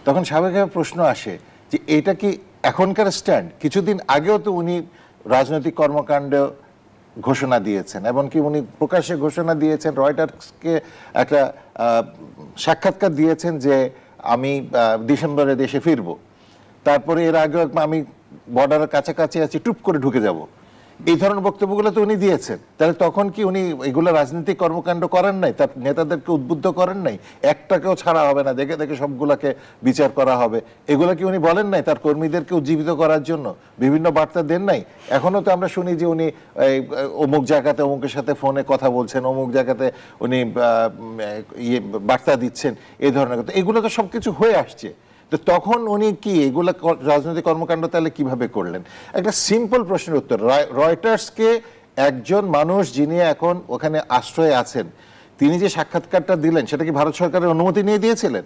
তখন স্বাভাবিকভাবে প্রশ্ন আসে যে এটা কি এখনকার স্ট্যান্ড? কিছুদিন আগেও তো উনি রাজনৈতিক কর্মকাণ্ড ঘোষণা দিয়েছেন, এমনকি উনি প্রকাশ্যে ঘোষণা দিয়েছেন, রয়টার্সকে একটা সাক্ষাৎকার দিয়েছেন যে আমি ডিসেম্বরে দেশে ফিরবো। তারপরে এর আগে আমি বর্ডারের কাছাকাছি আছি, টুপ করে ঢুকে যাব। এই ধরনের বক্তব্যগুলো তো উনি দিয়েছেন। তাহলে তখন কি উনি এগুলো রাজনৈতিক কর্মকাণ্ড করেন নাই? তার নেতাদেরকে উদ্বুদ্ধ করেন নাই? একটাকেও ছাড়া হবে না, দেখে দেখে সবগুলাকে বিচার করা হবে, এগুলো কি উনি বলেন নাই? তার কর্মীদেরকে উজ্জীবিত করার জন্য বিভিন্ন বার্তা দেন নাই? এখনো তো আমরা শুনি যে উনি অমুক জায়গাতে অমুকের সাথে ফোনে কথা বলছেন, অমুক জায়গাতে উনি বার্তা দিচ্ছেন, এই ধরনের কথা। এগুলো তো সবকিছু হয়ে আসছে। তো তখন উনি কি এগুলা রাজনৈতিক কর্মকাণ্ড তাহলে কিভাবে করলেন? একটা সিম্পল প্রশ্নের উত্তর, রয়টার্সকে একজন মানুষ যিনি এখন ওখানে আশ্রয়ে আছেন, তিনি যে সাক্ষাৎকারটা দিলেন, সেটা কি ভারত সরকারের অনুমতি নিয়ে দিয়েছিলেন?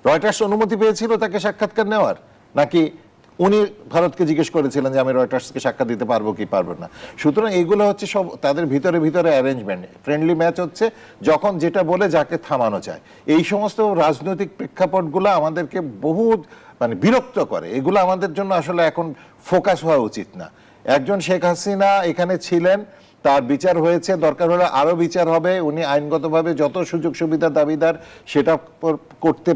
রয়টার্স অনুমতি পেয়েছিল তাকে সাক্ষাৎকার নেওয়ার, নাকি উনি ভারতকে জিজ্ঞেস করেছিলেন যে আমি রয়টার্সকে সাক্ষাৎ দিতে পারবো কি পারবো না? সুতরাং এইগুলো হচ্ছে সব তাদের ভিতরে অ্যারেঞ্জমেন্ট, ফ্রেন্ডলি ম্যাচ হচ্ছে, যখন যেটা বলে যাকে থামানো যায়। এই সমস্ত রাজনৈতিক প্রেক্ষাপটগুলো আমাদেরকে বহুত বিরক্ত করে। এগুলো আমাদের জন্য আসলে এখন ফোকাস হওয়া উচিত না। একজন শেখ হাসিনা এখানে ছিলেন, তার বিচার হয়েছে, দরকার হলে আরো বিচার হবে, উনি আইনগতভাবে যত সুযোগ সুবিধা দাবিদার সেটা করতে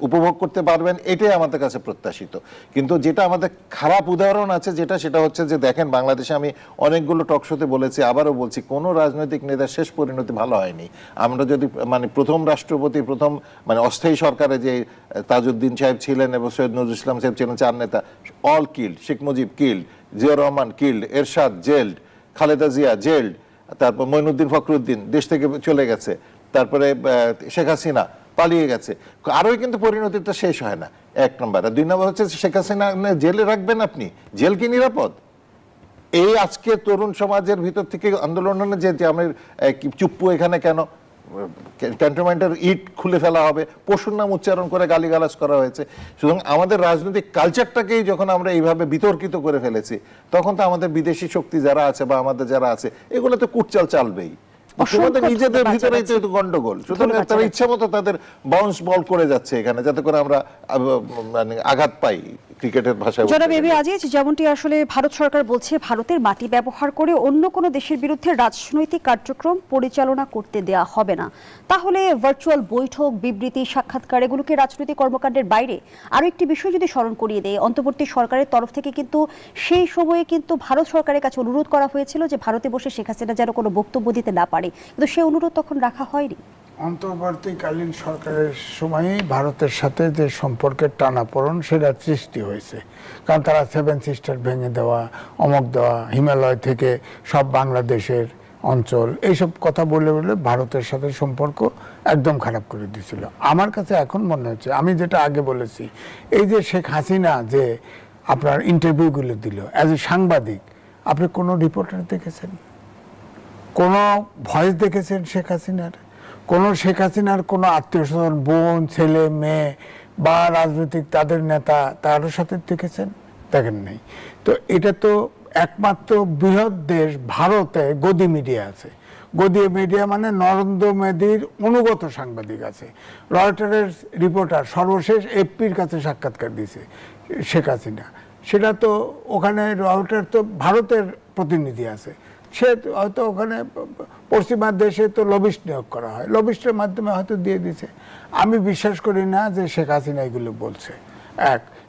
উপভোগ করতে পারবেন, এটাই আমাদের কাছে প্রত্যাশিত। কিন্তু যেটা আমাদের খারাপ উদাহরণ আছে, সেটা হচ্ছে যে দেখেন, বাংলাদেশে আমি অনেকগুলো টকশোতে বলেছি, আবারও বলছি, কোনো রাজনৈতিক নেতার শেষ পরিণতি ভালো হয়নি। আমরা যদি প্রথম রাষ্ট্রপতি, প্রথম অস্থায়ী সরকারে যে তাজউদ্দিন সাহেব ছিলেন এবং সৈয়দ নজরুল ইসলাম সাহেব ছিলেন, 4 নেতা, all killed. Sheikh Mujib killed, Zia Rahman killed, Ershad jailed, Khaleda Zia jailed, তারপর মঈনুদ্দিন ফখরুদ্দিন দেশ থেকে চলে গেছে, তারপরে শেখ হাসিনা পালিয়ে গেছে। আরোই কিন্তু পরিণতিটা শেষ হয় না, 1 নম্বর। আর 2 নম্বর হচ্ছে শেখ হাসিনা জেলে রাখবেন আপনি, জেল কি নিরাপদ? এই আজকে তরুণ সমাজের ভিতর থেকে আন্দোলন যে আমি চুপ্পু এখানে কেন, ক্যান্টনমেন্টের ইট খুলে ফেলা হবে, পশুর নাম উচ্চারণ করে গালিগালাজ করা হয়েছে। সুতরাং আমাদের রাজনৈতিক কালচারটাকেই যখন আমরা এইভাবে বিতর্কিত করে ফেলেছি, তখন তো আমাদের বিদেশি শক্তি যারা আছে বা আমাদের যারা আছে, এগুলো তো কুটচাল চালবেই। তোমাদের নিজেদের ভিতরেই তো গন্ডগোল। সুতরাং তারা ইচ্ছা মতো তাদের বাউন্স বল করে যাচ্ছে এখানে, যাতে করে আমরা আঘাত পাই, ক্রিকেটের ভাষায়। জনাব এবি আজিজ, যেমনটি আসলে ভারত সরকার বলছে, ভারতের মাটি ব্যবহার করে অন্য কোনো দেশের বিরুদ্ধে রাজনৈতিক কার্যক্রম পরিচালনা করতে দেয়া হবে না। তাহলে ভার্চুয়াল বৈঠক, বিবৃতি, সাক্ষাৎকার, এগুলোকে রাজনৈতিক কর্মকাণ্ডের বাইরে? আরো একটি বিষয় যদি স্মরণ করিয়ে দেয়, অন্তর্বর্তী সরকারের তরফ থেকে কিন্তু সেই সময়ে কিন্তু ভারত সরকারের কাছে অনুরোধ করা হয়েছিল যে ভারতে বসে শেখ হাসিনা যেন কোনো বক্তব্য দিতে না পারে, কিন্তু সেই অনুরোধ তখন রাখা হয়নি। অন্তর্বর্তীকালীন সরকারের সময়ই ভারতের সাথে যে সম্পর্কের টানাপোড়েন সেটা সৃষ্টি হয়েছে। কারণ তারা 7 সিস্টার ভেঙে দেওয়া, অমক দেওয়া, হিমালয় থেকে সব বাংলাদেশের অঞ্চল, এইসব কথা বলে বলে ভারতের সাথে সম্পর্ক একদম খারাপ করে দিয়েছিল। আমার কাছে এখন মনে হচ্ছে, আমি যেটা আগে বলেছি, এই যে শেখ হাসিনা যে আপনার ইন্টারভিউগুলো দিল অ্যাজ এ সাংবাদিক, আপনি কোনো রিপোর্টার দেখেছেন? কোনো ভয়েস দেখেছেন শেখ হাসিনার? কোনো শেখ হাসিনার কোনো আত্মীয় স্বজন, বোন, ছেলে, মেয়ে বা রাজনৈতিক তাদের নেতা তাদের সাথে দেখেছেন? দেখেন নাই। তো এটা তো একমাত্র বৃহৎ দেশ ভারতে গদি মিডিয়া আছে। গদি মিডিয়া মানে নরেন্দ্র মোদীর অনুগত সাংবাদিক আছে। রয়টারের রিপোর্টার সর্বশেষ এফপির কাছে সাক্ষাৎকার দিয়েছে শেখ হাসিনা। সেটা তো ওখানে রয়টার তো ভারতের প্রতিনিধি আছে, সে হয়তো ওখানে পশ্চিমা দেশে তো লবিস্ট নিয়োগ করা হয়, লবিস্টের মাধ্যমে হয়তো দিয়ে দিছে। আমি বিশ্বাস করি না যে শেখ হাসিনা এগুলো বলছে।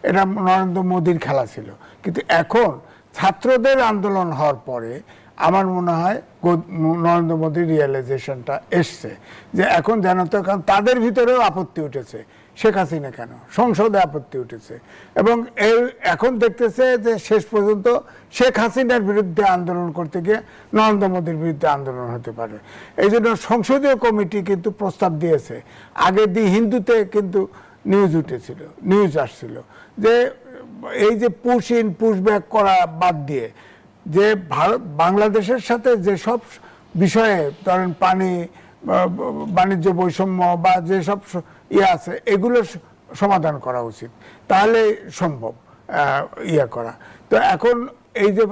এটা নরেন্দ্র মোদীর খেলা ছিল। কিন্তু এখন ছাত্রদের আন্দোলন হওয়ার পরে আমার মনে হয় নরেন্দ্র মোদীর রিয়েলাইজেশনটা এসছে যে এখন যেন তো, কারণ তাদের ভিতরেও আপত্তি উঠেছে, শেখ হাসিনা কেন, সংসদে আপত্তি উঠেছে, এবং এখন দেখতেছে যে শেষ পর্যন্ত শেখ হাসিনার বিরুদ্ধে আন্দোলন করতে গিয়ে নরেন্দ্র মোদীর বিরুদ্ধে আন্দোলন হতে পারে। এই জন্য সংসদীয় কমিটি কিন্তু প্রস্তাব দিয়েছে। আগে দি হিন্দুতে কিন্তু নিউজ আসছিল যে এই যে পুশ ইন পুশ ব্যাক করা বাদ দিয়ে যে বাংলাদেশের সাথে যেসব বিষয়ে ধরেন পানি, বাণিজ্য বৈষম্য বা যেসব আছে এগুলো সমাধান করা উচিত, তাহলে সম্ভব করা। তো এখন এই যে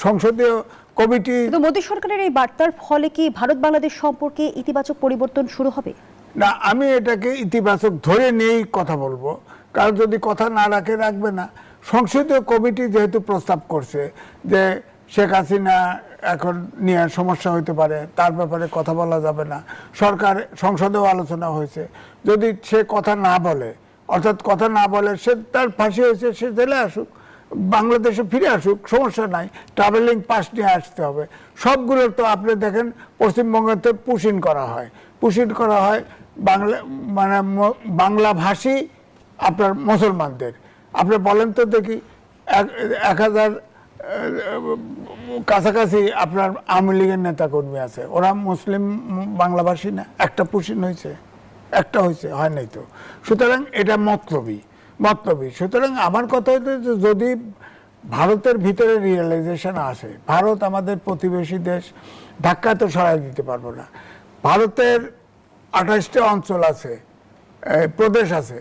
সংসদীয় কমিটি, মোদী সরকারের এই বার্তার ফলে কি ভারত বাংলাদেশ সম্পর্কে ইতিবাচক পরিবর্তন শুরু হবে? না, আমি এটাকে ইতিবাচক ধরে নিয়েই কথা বলবো, কারণ যদি কথা না রাখবে না। সংসদীয় কমিটি যেহেতু প্রস্তাব করছে যে শেখ হাসিনা এখন নিয়ে সমস্যা হইতে পারে, তার ব্যাপারে কথা বলা যাবে না, সরকার সংসদেও আলোচনা হয়েছে, যদি সে কথা না বলে, অর্থাৎ কথা না বলে, সে তার ফাঁসি হয়েছে, সে জেলে আসুক, বাংলাদেশে ফিরে আসুক, সমস্যা নাই, ট্রাভেলিং পাস নিয়ে আসতে হবে। সবগুলো তো আপনি দেখেন পশ্চিমবঙ্গতে পুশিন করা হয় বাংলা, মানে বাংলা ভাষী আপনার মুসলমানদের। আপনি বলেন তো দেখি 1000 কাছাকাছি আপনার আওয়ামী লীগের নেতা কর্মী আছে, ওরা মুসলিম বাংলাভাষী না? একটা পুশিন হয়েছে? একটা হয়েছে? হয় নাই তো। সুতরাং এটা মতলবী। সুতরাং আমার কথা হচ্ছে যে যদি ভারতের ভিতরে রিয়েলাইজেশন আসে, ভারত আমাদের প্রতিবেশী দেশ, ধাক্কা তো সরাই দিতে পারবো না। ভারতের 28টা অঞ্চল আছে, প্রদেশ আছে,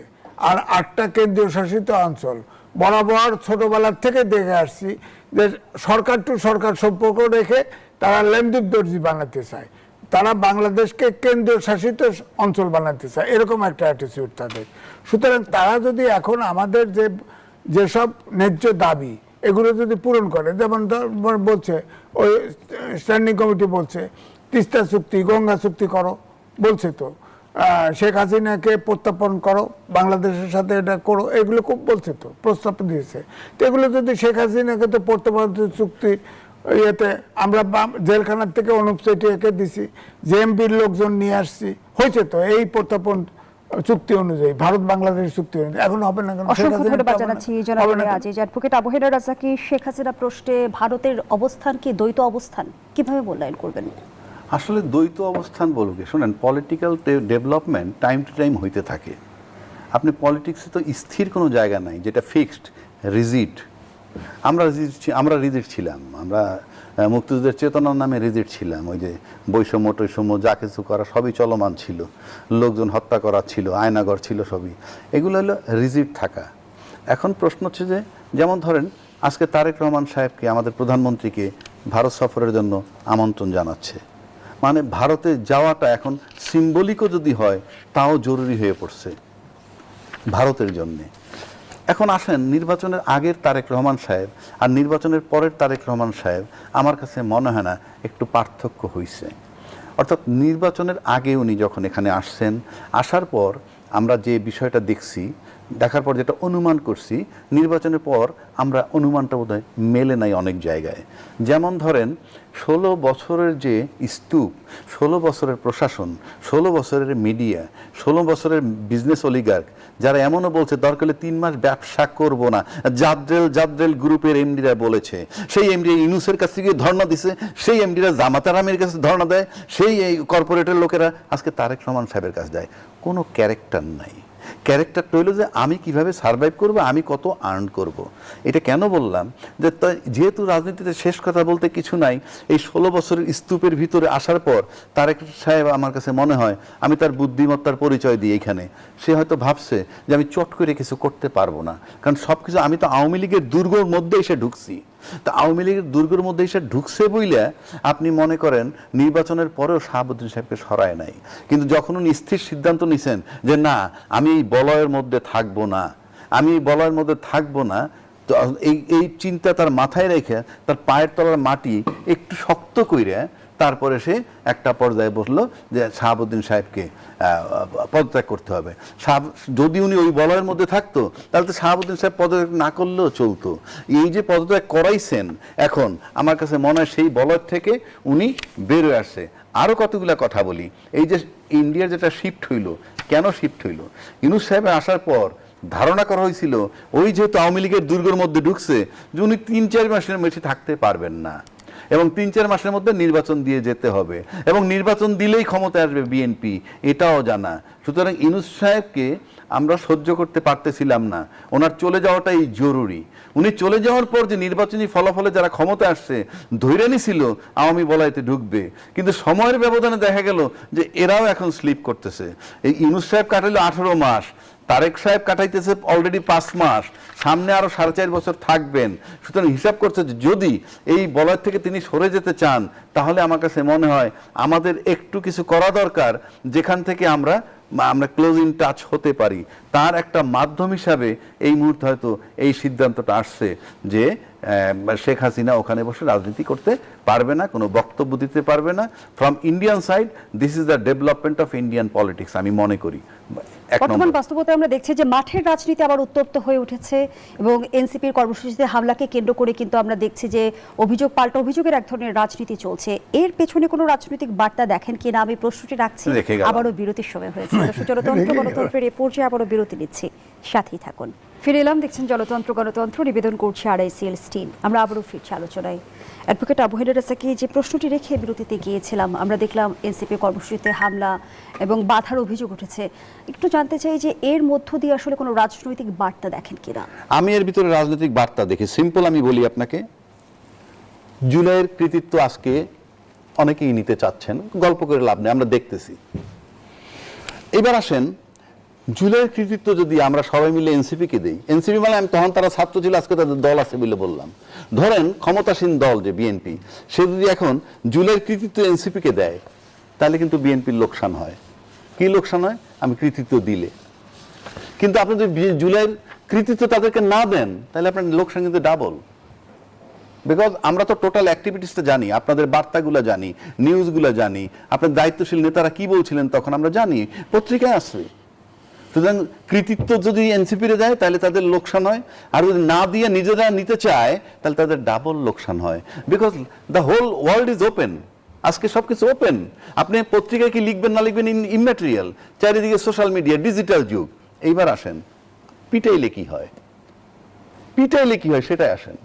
আর 8টা কেন্দ্রীয় শাসিত অঞ্চল। বরাবর ছোটবেলার থেকে দেখে আসছি যে সরকার টু সরকার সম্পর্ক রেখে তারা লেমদুপ দর্জি বানাতে চায়, তারা বাংলাদেশকে কেন্দ্রীয় শাসিত অঞ্চল বানাতে চায়, এরকম একটা অ্যাটিটিউড তাদের। সুতরাং তারা যদি এখন আমাদের যেসব ন্যায্য দাবি এগুলো যদি পূরণ করে, যেমন বলছে ওই স্ট্যান্ডিং কমিটি বলছে তিস্তা চুক্তি, গঙ্গা চুক্তি করো, বলছে তো শেখ হাসিনাকে প্রত্যাপন করো, বাংলাদেশের সাথে এটা করো, এগুলো খুব বলছে তো, প্রস্তাব দিয়েছে। তো এগুলো যদি শেখ হাসিনাকে তো প্রত্যাপন চুক্তি ইয়েতে আমরা জেলখানার থেকে অনুপ চেটিয়াকে দিছি, জেএমবির লোকজন নিয়ে আসছি, হয়েছে তো এই প্রত্যাপন চুক্তি অনুযায়ী, ভারত বাংলাদেশ চুক্তি অনুযায়ী। এখন হবে না কেন? অ্যাডভোকেট আবু হেনা রাজাকি, শেখ হাসিনা প্রশ্নে ভারতের অবস্থান কি দ্বৈত অবস্থান, কিভাবে মূল্যায়ন করবেন? আসলে দ্বৈত অবস্থান বলুকে শোনেন, political development time to time হইতে থাকে। আপনি পলিটিক্সে তো স্থির কোনো জায়গা নাই যেটা ফিক্সড, রিজিড। আমরা রিজিড ছিলাম, আমরা মুক্তিযুদ্ধের চেতনার নামে রিজিড ছিলাম। ওই যে বৈষম্য টৈষম্য যা কিছু করা সবই চলমান ছিল, লোকজন হত্যা করা ছিল, আয়নাগর ছিল, সবই এগুলো হলো রিজিড থাকা। এখন প্রশ্ন হচ্ছে যে, যেমন ধরেন আজকে তারেক রহমান সাহেবকে, আমাদের প্রধানমন্ত্রীকে ভারত সফরের জন্য আমন্ত্রণ জানাচ্ছে, মানে ভারতে যাওয়াটা এখন সিম্বলিকও যদি হয় তাও জরুরি হয়ে পড়ছে ভারতের জন্যে। এখন আসেন নির্বাচনের আগের তারেক রহমান সাহেব আর নির্বাচনের পরের তারেক রহমান সাহেব, আমার কাছে মনে হয় না একটু পার্থক্য হয়েছে। অর্থাৎ নির্বাচনের আগে উনি যখন এখানে আসছেন, আসার পর আমরা যে বিষয়টা দেখছি, দেখার পর যেটা অনুমান করছি, নির্বাচনের পর আমরা অনুমানটা বোধহয় মেলে নাই অনেক জায়গায়। যেমন ধরেন 16 বছরের যে স্তূপ, 16 বছরের প্রশাসন, 16 বছরের মিডিয়া, 16 বছরের বিজনেস অলিগার্ক, যারা এমনও বলছে দরকার হলে 3 মাস ব্যবসা করব না, জাদ্রেল গ্রুপের এমডিরা বলেছে, সেই এমডি ইউনুসের কাছ থেকে ধর্ণা দিছে, সেই এমডিরা জামাতারামের কাছে ধর্ণা দেয়, সেই এই কর্পোরেটের লোকেরা আজকে তারেক রহমান সাহেবের কাছে দেয়। কোনো ক্যারেক্টার নাই। ক্যারেক্টারটা হলো যে আমি কিভাবে সার্ভাইভ করব, আমি কত আর্ন করব। এটা কেন বললাম যে যেহেতু রাজনীতিতে শেষ কথা বলতে কিছু নাই, এই 16 বছরের স্তূপের ভিতরে আসার পর তারেক সাহেব আমার কাছে মনে হয় আমি তার বুদ্ধিমত্তার পরিচয় দিই এখানে, সে হয়তো ভাবছে যে আমি চট করে কিছু করতে পারবো না, কারণ সব কিছু আমি তো আওয়ামী লীগের দুর্গর মধ্যে এসে ঢুকছি। তা আওয়ামী লীগের দুর্গের মধ্যে এসে ঢুকছে বইলে আপনি মনে করেন নির্বাচনের পরেও শাহাবুদ্দিন সাহেবকে সরায় নাই, কিন্তু যখন উনি স্থির সিদ্ধান্ত নিছেন যে না আমি এই বলয়ের মধ্যে থাকবো না, আমি এই বলয়ের মধ্যে থাকবো না, তো এই চিন্তা তার মাথায় রেখে তার পায়ের তলার মাটি একটু শক্ত কইরে তারপরে সে একটা পর্যায়ে বসলো যে শাহাবুদ্দিন সাহেবকে পদত্যাগ করতে হবে। যদি উনি ওই বলয়ের মধ্যে থাকতো তাহলে তো শাহাবুদ্দিন সাহেব পদত্যাগ না করলেও চলতো। এই যে পদত্যাগ করাইছেন এখন আমার কাছে মনে হয় সেই বলয় থেকে উনি বেরোয় আসছে। আরও কতগুলা কথা বলি, এই যে ইন্ডিয়ার যেটা শিফট হইল, কেন শিফট হইল? ইউনূস সাহেব আসার পর ধারণা করা হয়েছিল ওই যেহেতু আওয়ামী লীগের দুর্গের মধ্যে ঢুকছে যে উনি 3-4 মাসের বেশি থাকতে পারবেন না, এবং 3-4 মাসের মধ্যে নির্বাচন দিয়ে যেতে হবে, এবং নির্বাচন দিলেই ক্ষমতায় আসবে বিএনপি, এটাও জানা। সুতরাং ইউনূস সাহেবকে আমরা সহ্য করতে পারতেছিলাম না, ওনার চলে যাওয়াটাই জরুরি। উনি চলে যাওয়ার পর যে নির্বাচনী ফলাফলে যারা ক্ষমতা আসছে ধৈর্য নিছিল আওয়ামী বলয়তে ঢুকবে, কিন্তু সময়ের ব্যবধানে দেখা গেল যে এরাও এখন স্লিপ করতেছে। এই ইউনূস সাহেব কাটাইলো 18 মাস, তারেক সাহেব কাটাইতেছে অলরেডি 5 মাস, সামনে আরো 4.5 বছর থাকবেন। সুতরাং হিসাব করছে যে যদি এই বলয় থেকে তিনি সরে যেতে চান তাহলে আমার কাছে মনে হয় আমাদের একটু কিছু করা দরকার যেখান থেকে আমরা ক্লোজ ইন টাচ হতে পারি। তার একটা মাধ্যম হিসাবে এই মুহূর্তে হয়তো এই সিদ্ধান্তটা আসছে যে শেখ হাসিনা ওখানে বসে রাজনীতি করতে পারবে না, কোনো বক্তব্য দিতে পারবে না। From Indian side this is the development of Indian politics আমি মনে করি। বর্তমান বাস্তবতায় আমরা দেখছি যে মাঠের রাজনীতি আবার উত্তপ্ত হয়ে উঠেছে, এবং এনসিপির কর্মসূচিতে হামলাকে কেন্দ্র করে কিন্তু আমরা দেখছি যে অভিযোগ পাল্টা অভিযোগের এক ধরনের রাজনীতি চলছে। এর পেছনে কোনো রাজনৈতিক বার্তা দেখেন কিনা আমি প্রশ্নটি রাখছি। আবারও বিরতির সময় হয়েছে, জনতন্ত্র গণতন্ত্রের এ পর্যায়ে আবারও বিরতি নিচ্ছি, সাথেই থাকুন। ফিরে এলাম, দেখছেন জনতন্ত্র গণতন্ত্র, নিবেদন করছে RICL স্টিল। আমরা আবারও ফিরছি আলোচনায়। অ্যাডভোকেট আবু হেলাল রাজাকে যে প্রশ্নটি রেখে বিরতিতে গিয়েছিলাম, আমরা দেখলাম এনসিপি কর্মসূচিতে হামলা এবং বাধার অভিযোগ উঠেছে। একটু জানতে চাই যে এর মধ্য দিয়ে আসলে কোনো রাজনৈতিক বার্তা দেখেন কিনা? আমি এর ভিতরে রাজনৈতিক বার্তা দেখি। সিম্পল আমি বলি আপনাকে, জুলাইয়ের কৃতিত্ব আজকে অনেকেই নিতে চাচ্ছেন, গল্প করে লাভ নেই, আমরা দেখতেছি। এবার আসেন, জুলাইয়ের কৃতিত্ব যদি আমরা সবাই মিলে এনসিপিকে দেই, এনসিপি মানে আমি তখন তারা ছাত্র ছিল, আজকে তাদের দল আছে বলে বললাম, ধরেন ক্ষমতাসীন দল যে বিএনপি, সে যদি এখন জুলাইয়ের কৃতিত্ব এনসিপিকে দেয় তাহলে কিন্তু বিএনপির লোকসান হয়। কি লোকসান হয়? আমি কৃতিত্ব দিলে। কিন্তু আপনি যদি জুলাইয়ের কৃতিত্ব তাদেরকে না দেন তাহলে আপনার লোকসান কিন্তু ডাবল। বিকজ আমরা তো টোটাল অ্যাক্টিভিটিসটা জানি, আপনাদের বার্তাগুলো জানি, নিউজগুলো জানি, আপনার দায়িত্বশীল নেতারা কি বলছিলেন তখন আমরা জানি, পত্রিকায় আসছে। সুতরাং কৃতিত্ব যদি এনসিপিরে দেয় তাহলে তাদের লোকসান হয়, আর যদি না দিয়ে নিজেরা নিতে চায় তাহলে তাদের ডাবল লোকসান হয়। Because the whole world is open, আজকে সবকিছু ওপেন। আপনি পত্রিকায় কি লিখবেন না লিখবেন ইম্যাটেরিয়াল, চারিদিকে সোশ্যাল মিডিয়া, ডিজিটাল যুগ। এইবার আসেন পিটাইলে কি হয়, পিটাইলে কি হয় সেটাই আসেন।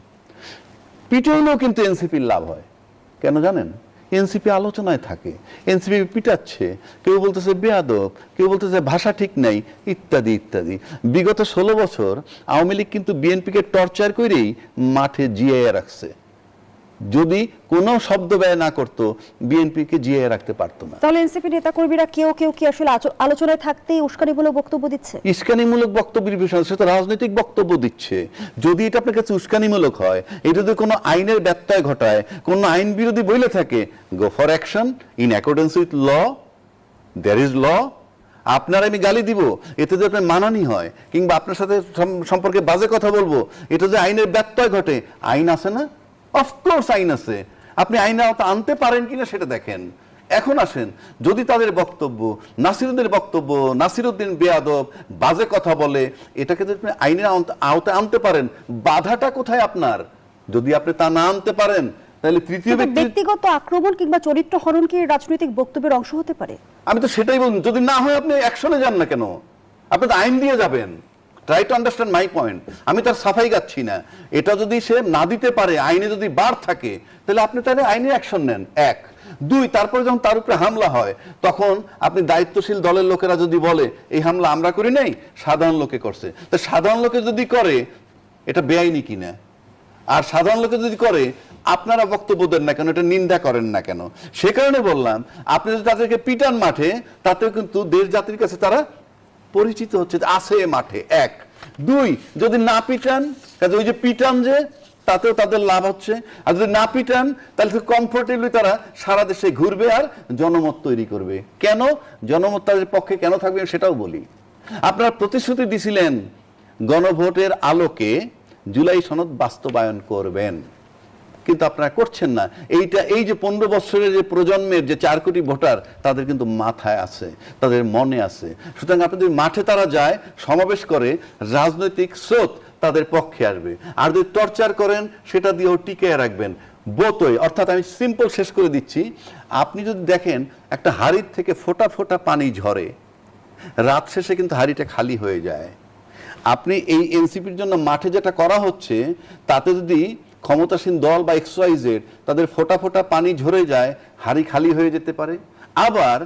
পিটাইলেও কিন্তু এনসিপির লাভ হয়। কেন জানেন? এনসিপি আলোচনায় থাকে, এনসিপি পিটাচ্ছে, কেউ বলতেছে বেয়াদব, কেউ বলতেছে ভাষা ঠিক নাই, ইত্যাদি ইত্যাদি। বিগত 16 বছর আওয়ামী লীগ কিন্তু বিএনপিকে টর্চার করেই মাঠে জিয়াইয়া রাখছে। যদি কোনো শব্দ ব্যয় না করতো বিএনপিকে জিয়াইয়া রাখতে পারতো না। তাহলে এনসিপি নেতাকর্মীরা কেউ কেউ কি আসলে আলোচনায় থাকতেই উস্কানিমূলক বক্তব্য দিচ্ছে? উস্কানিমূলক বক্তব্যের বিষয়, সে তো রাজনৈতিক বক্তব্য দিচ্ছে। যদি এটা আপনার কাছে উস্কানিমূলক হয়, এটা যদি কোনো আইনের ব্যত্যয় ঘটায়, কোনো আইন বিরোধী বইলে থাকে, go for action in accordance with law, there is law. আপনার আমি গালি দিব, এতে যদি আপনার মানানি হয়, কিংবা আপনার সাথে সম্পর্কে বাজে কথা বলবো, এটা যে আইনের ব্যত্যয় ঘটে, আইন আছে না? অফকোর্স আইন আছে, আপনি আইন আনতে পারেন কিনা সেটা দেখেন। এখন আসেন, যদি তাদের বক্তব্য, নাসিরুদ্দিনের বক্তব্য, নাসিরুদ্দিন বেয়াদব, বাজে কথা বলে, এটাকে যদি আপনি আইনের আওতায় আনতে পারেন, বাধাটা কোথায় আপনার? যদি আপনি তা না আনতে পারেন তাহলে তৃতীয় ব্যক্তিগত আক্রমণ কিংবা চরিত্র হরণ কি রাজনৈতিক বক্তব্যের অংশ হতে পারে? আমি তো সেটাই বলুন, যদি না হয় আপনি অ্যাকশনে যান না কেন? আপনি তো আইন দিয়ে যাবেন। Try to understand my point. আমি তার সাফাই গাচ্ছি না। এটা যদি সে না দিতে পারে, আইনে যদি বার থাকে, তাহলে আপনি তাহলে আইনে অ্যাকশন নেন। এক দুই, তারপরে যখন তার উপরে হামলা হয় তখন আপনি দায়িত্বশীল দলের লোকেরা যদি বলে এই হামলা আমরা করি নাই, সাধারণ লোকে করছে, তো সাধারণ লোকে যদি করে এটা বেআইনি কিনা? আর সাধারণ লোকে যদি করে আপনারা বক্তব্য দেন না কেন, এটা নিন্দা করেন না কেন? সে কারণে বললাম, আপনি যদি তাদেরকে পিটান মাঠে, তাতেও কিন্তু দেশ জাতির কাছে তারা পরিচিত হচ্ছে, আছে মাঠে। এক। দুই, যদি না পিটান, কাজে ওই যে পিটান যে তাতেও তাদের লাভ হচ্ছে, আর যদি না পিটান তাহলে কমফোর্টেবলি তারা সারা দেশে ঘুরবে আর জনমত তৈরি করবে। কেন জনমত তাদের পক্ষে কেন থাকবে সেটাও বলি। আপনারা প্রতিশ্রুতি দিছিলেন গণভোটের আলোকে জুলাই সনদ বাস্তবায়ন করবেন, কিন্তু আপনারা করছেন না। এই যে 15 বছরের যে প্রজন্মের যে 4 কোটি ভোটার, তাদের কিন্তু মাথায় আছে, তাদের মনে আছে। সুতরাং আপনাদের মাঠে তারা যায়, সমাবেশ করে, রাজনৈতিক স্রোত তাদের পক্ষে আসবে। আর যদি টর্চার করেন সেটা দিয়েও টিকে রাখবেন বোতই। অর্থাৎ আমি সিম্পল শেষ করে দিচ্ছি, আপনি যদি দেখেন একটা হাড়ির থেকে ফোঁটা ফোঁটা পানি ঝরে, রাত শেষে কিন্তু হাড়িটা খালি হয়ে যায়। আপনি এই এনসিপির জন্য মাঠে যেটা করা হচ্ছে, তাতে যদি ক্ষমতাসীন দল বা XYZ তাদের ফোঁটা ফোঁটা পানি ঝরে যায়, হাড়ি খালি হয়ে যেতে পারে। আবার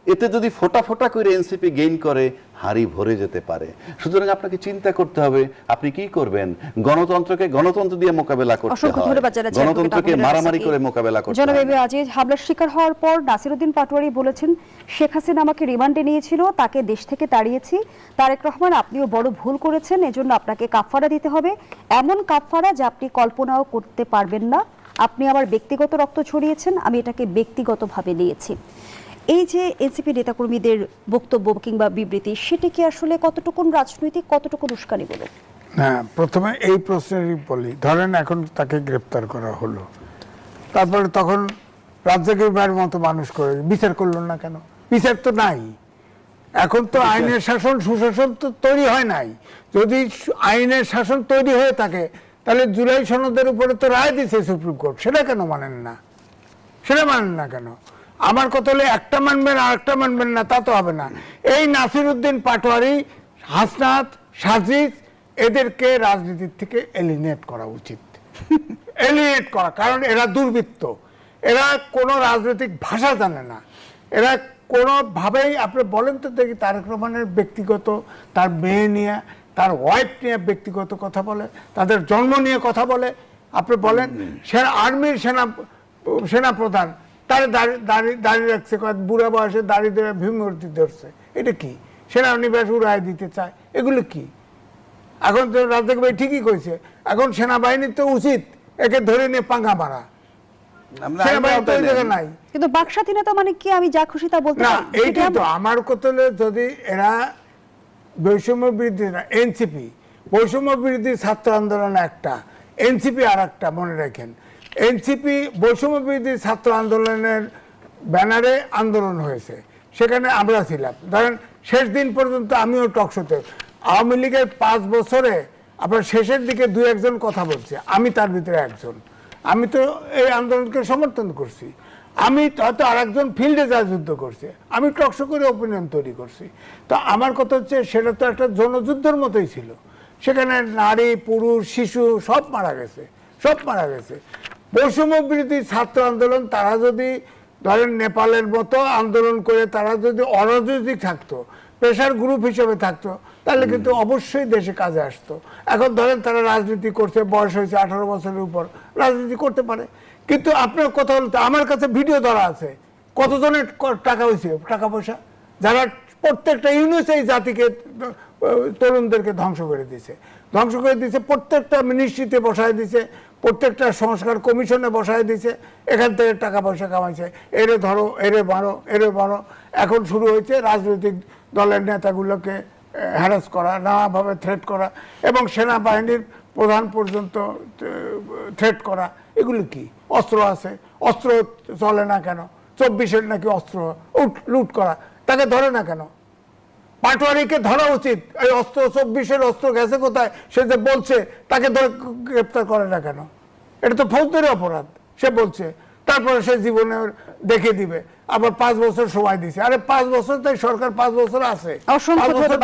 এতে যদি ফোঁটা ফোঁটা করে এনসিপি গেইন করে, হাড়ি ভরে যেতে পারে। সুতরাং আপনাকে চিন্তা করতে হবে আপনি কি করবেন। গণতন্ত্রকে গণতন্ত্র দিয়ে মোকাবেলা করতে হয়, গণতন্ত্রকে মারামারি করে মোকাবেলা করতে হয়। জনাব আজিজ, হামলার শিকার হওয়ার পর নাসিরউদ্দিন পাটোয়ারি বলেছেন শেখ হাসিনা আমাকে রিমান্ডে নিয়েছিল, তাকে দেশ থেকে তাড়িয়েছি। তারেক রহমান, আপনিও বড় ভুল করেছেন, এজন্য আপনাকে কাফফারা দিতে হবে, এমন কাফফারা যা আপনি কল্পনাও করতে পারবেন না। আপনি আমার ব্যক্তিগত রক্ত ছড়িয়েছেন, আমি এটাকে ব্যক্তিগতভাবে নিয়েছি। এই যে এনসিপি নেতাকর্মীদের বক্তব্য কিংবা বিবৃতি, সেটা কি আসলে কতটুকু রাজনৈতিক, কতটুকু উস্কানি বলে? হ্যাঁ, প্রথমে এই প্রশ্নেরই বলি। ধরেন এখন তাকে গ্রেপ্তার করা হলো, তারপরে তখন রাজ্জাকের ভাইয়ের মতো মানুষ করে বিচার করলো না কেন? বিচার তো নাই। এখন তো আইনের শাসন, সুশাসন তো তৈরি হয় নাই। যদি আইনের শাসন তৈরি হয়ে থাকে তাহলে জুলাই সনদের উপরে তো রায় দিচ্ছে সুপ্রিম কোর্ট, সেটা কেন মানেন না? সেটা মানেন না কেন? আমার কথা হলে একটা মানবেন আর একটা মানবেন না, তা তো হবে না। এই নাসিরউদ্দিন পাটোয়ারি, হাসনাত, সাজিদ, এদেরকে রাজনীতির থেকে এলিমিনেট করা উচিত। এলিমিনেট করা, কারণ এরা দুর্বৃত্ত, এরা কোনো রাজনৈতিক ভাষা জানে না, এরা কোনোভাবেই। আপনি বলেন তো দেখি, তারেক রহমানের ব্যক্তিগত, তার মেয়ে নিয়ে, তার ওয়াইফ নিয়ে ব্যক্তিগত কথা বলে, তাদের জন্ম নিয়ে কথা বলে। আপনি বলেন আর্মির সেনাপ্রধান, তার দাঁড়িয়ে রাখছে, বুড়া বয়সে দাঁড়িয়ে ধরে ভীমমূর্তি ধরছে, এটা কি? সেনানিবাস উড়াই দিতে চায়, এগুলো কি? এখন তো রাজ্জাক ভাই ঠিকই কইছে, এখন সেনাবাহিনীর তো উচিত একে ধরে নিয়ে পাঙ্গা মারা। সেনাবাহিনী তো জায়গা নাই। কিন্তু বাক স্বাধীনতা মানে কি আমি যা খুশি তা বলতে না, পারি? এইটাই তো আমার কথা হলো, যদি এরা বৈষম্য বিরোধী না, এনসিপি বৈষম্য বিরোধী ছাত্র আন্দোলন একটা, এনসিপি আর একটা, মনে রাখেন। এনসিপি বৈষম্য বিরোধী ছাত্র আন্দোলনের ব্যানারে আন্দোলন হয়েছে, সেখানে আমরা ছিলাম। ধরেন শেষ দিন পর্যন্ত আমিও টকশোতে, আওয়ামী লীগের 5 বছরে আপনার শেষের দিকে 2-1 কথা বলছে, আমি তার ভিতরে একজন। আমি তো এই আন্দোলনকে সমর্থন করছি। আমি হয়তো আর একজন ফিল্ডে যা যুদ্ধ করছে, আমি টকশো করে ওপিনিয়ন তৈরি করছি। তো আমার কথা হচ্ছে, সেটা তো একটা জনযুদ্ধের মতোই ছিল। সেখানে নারী, পুরুষ, শিশু সব মারা গেছে, সব মারা গেছে। বৈষম্য বিরোধী ছাত্র আন্দোলন, তারা যদি ধরেন নেপালের মতো আন্দোলন করে তারা যদি অরাজনৈতিক থাকতো, প্রেশার গ্রুপ হিসেবে থাকতো, তাহলে কিন্তু অবশ্যই দেশে কাজে আসতো। এখন ধরেন তারা রাজনীতি করছে, বয়স হয়েছে 18 বছরের উপর, রাজনীতি করতে পারে। কিন্তু আপনার কথা বলতে, আমার কাছে ভিডিও ধরা আছে কতজনের টাকা হয়েছে, টাকা পয়সা, যারা প্রত্যেকটা ইউনিট এই জাতিকে, তরুণদেরকে ধ্বংস করে দিয়েছে, প্রত্যেকটা মিনিস্ট্রিতে বসায় দিয়েছে, প্রত্যেকটা সংস্কার কমিশনে বসায় দিয়েছে, এখান থেকে টাকা পয়সা কামাইছে। এরে ধরো, এরে মারো, এরে মারো। এখন শুরু হয়েছে রাজনৈতিক দলের নেতাগুলোকে হ্যারাস করা, নানাভাবে থ্রেট করা, এবং সেনাবাহিনীর প্রধান পর্যন্ত থ্রেট করা। এগুলো কি? অস্ত্র আছে, অস্ত্র চলে না কেন? 24-এর নাকি অস্ত্র লুট করা, তাকে ধরে না কেন? পাটোয়ারিকে ধরা উচিত। এই অস্ত্র 24-এর অস্ত্র গেছে কোথায় সে যে বলছে, তাকে ধরে গ্রেপ্তার করে না কেন? এটা তো ফৌজদারি অপরাধ, সে বলছে। তারপরে সে জীবনে দেখে দিবে, আবার 5 বছর সময় দিছে। আরে 5 বছর, তাই সরকার 5 বছর আছে, 5 বছর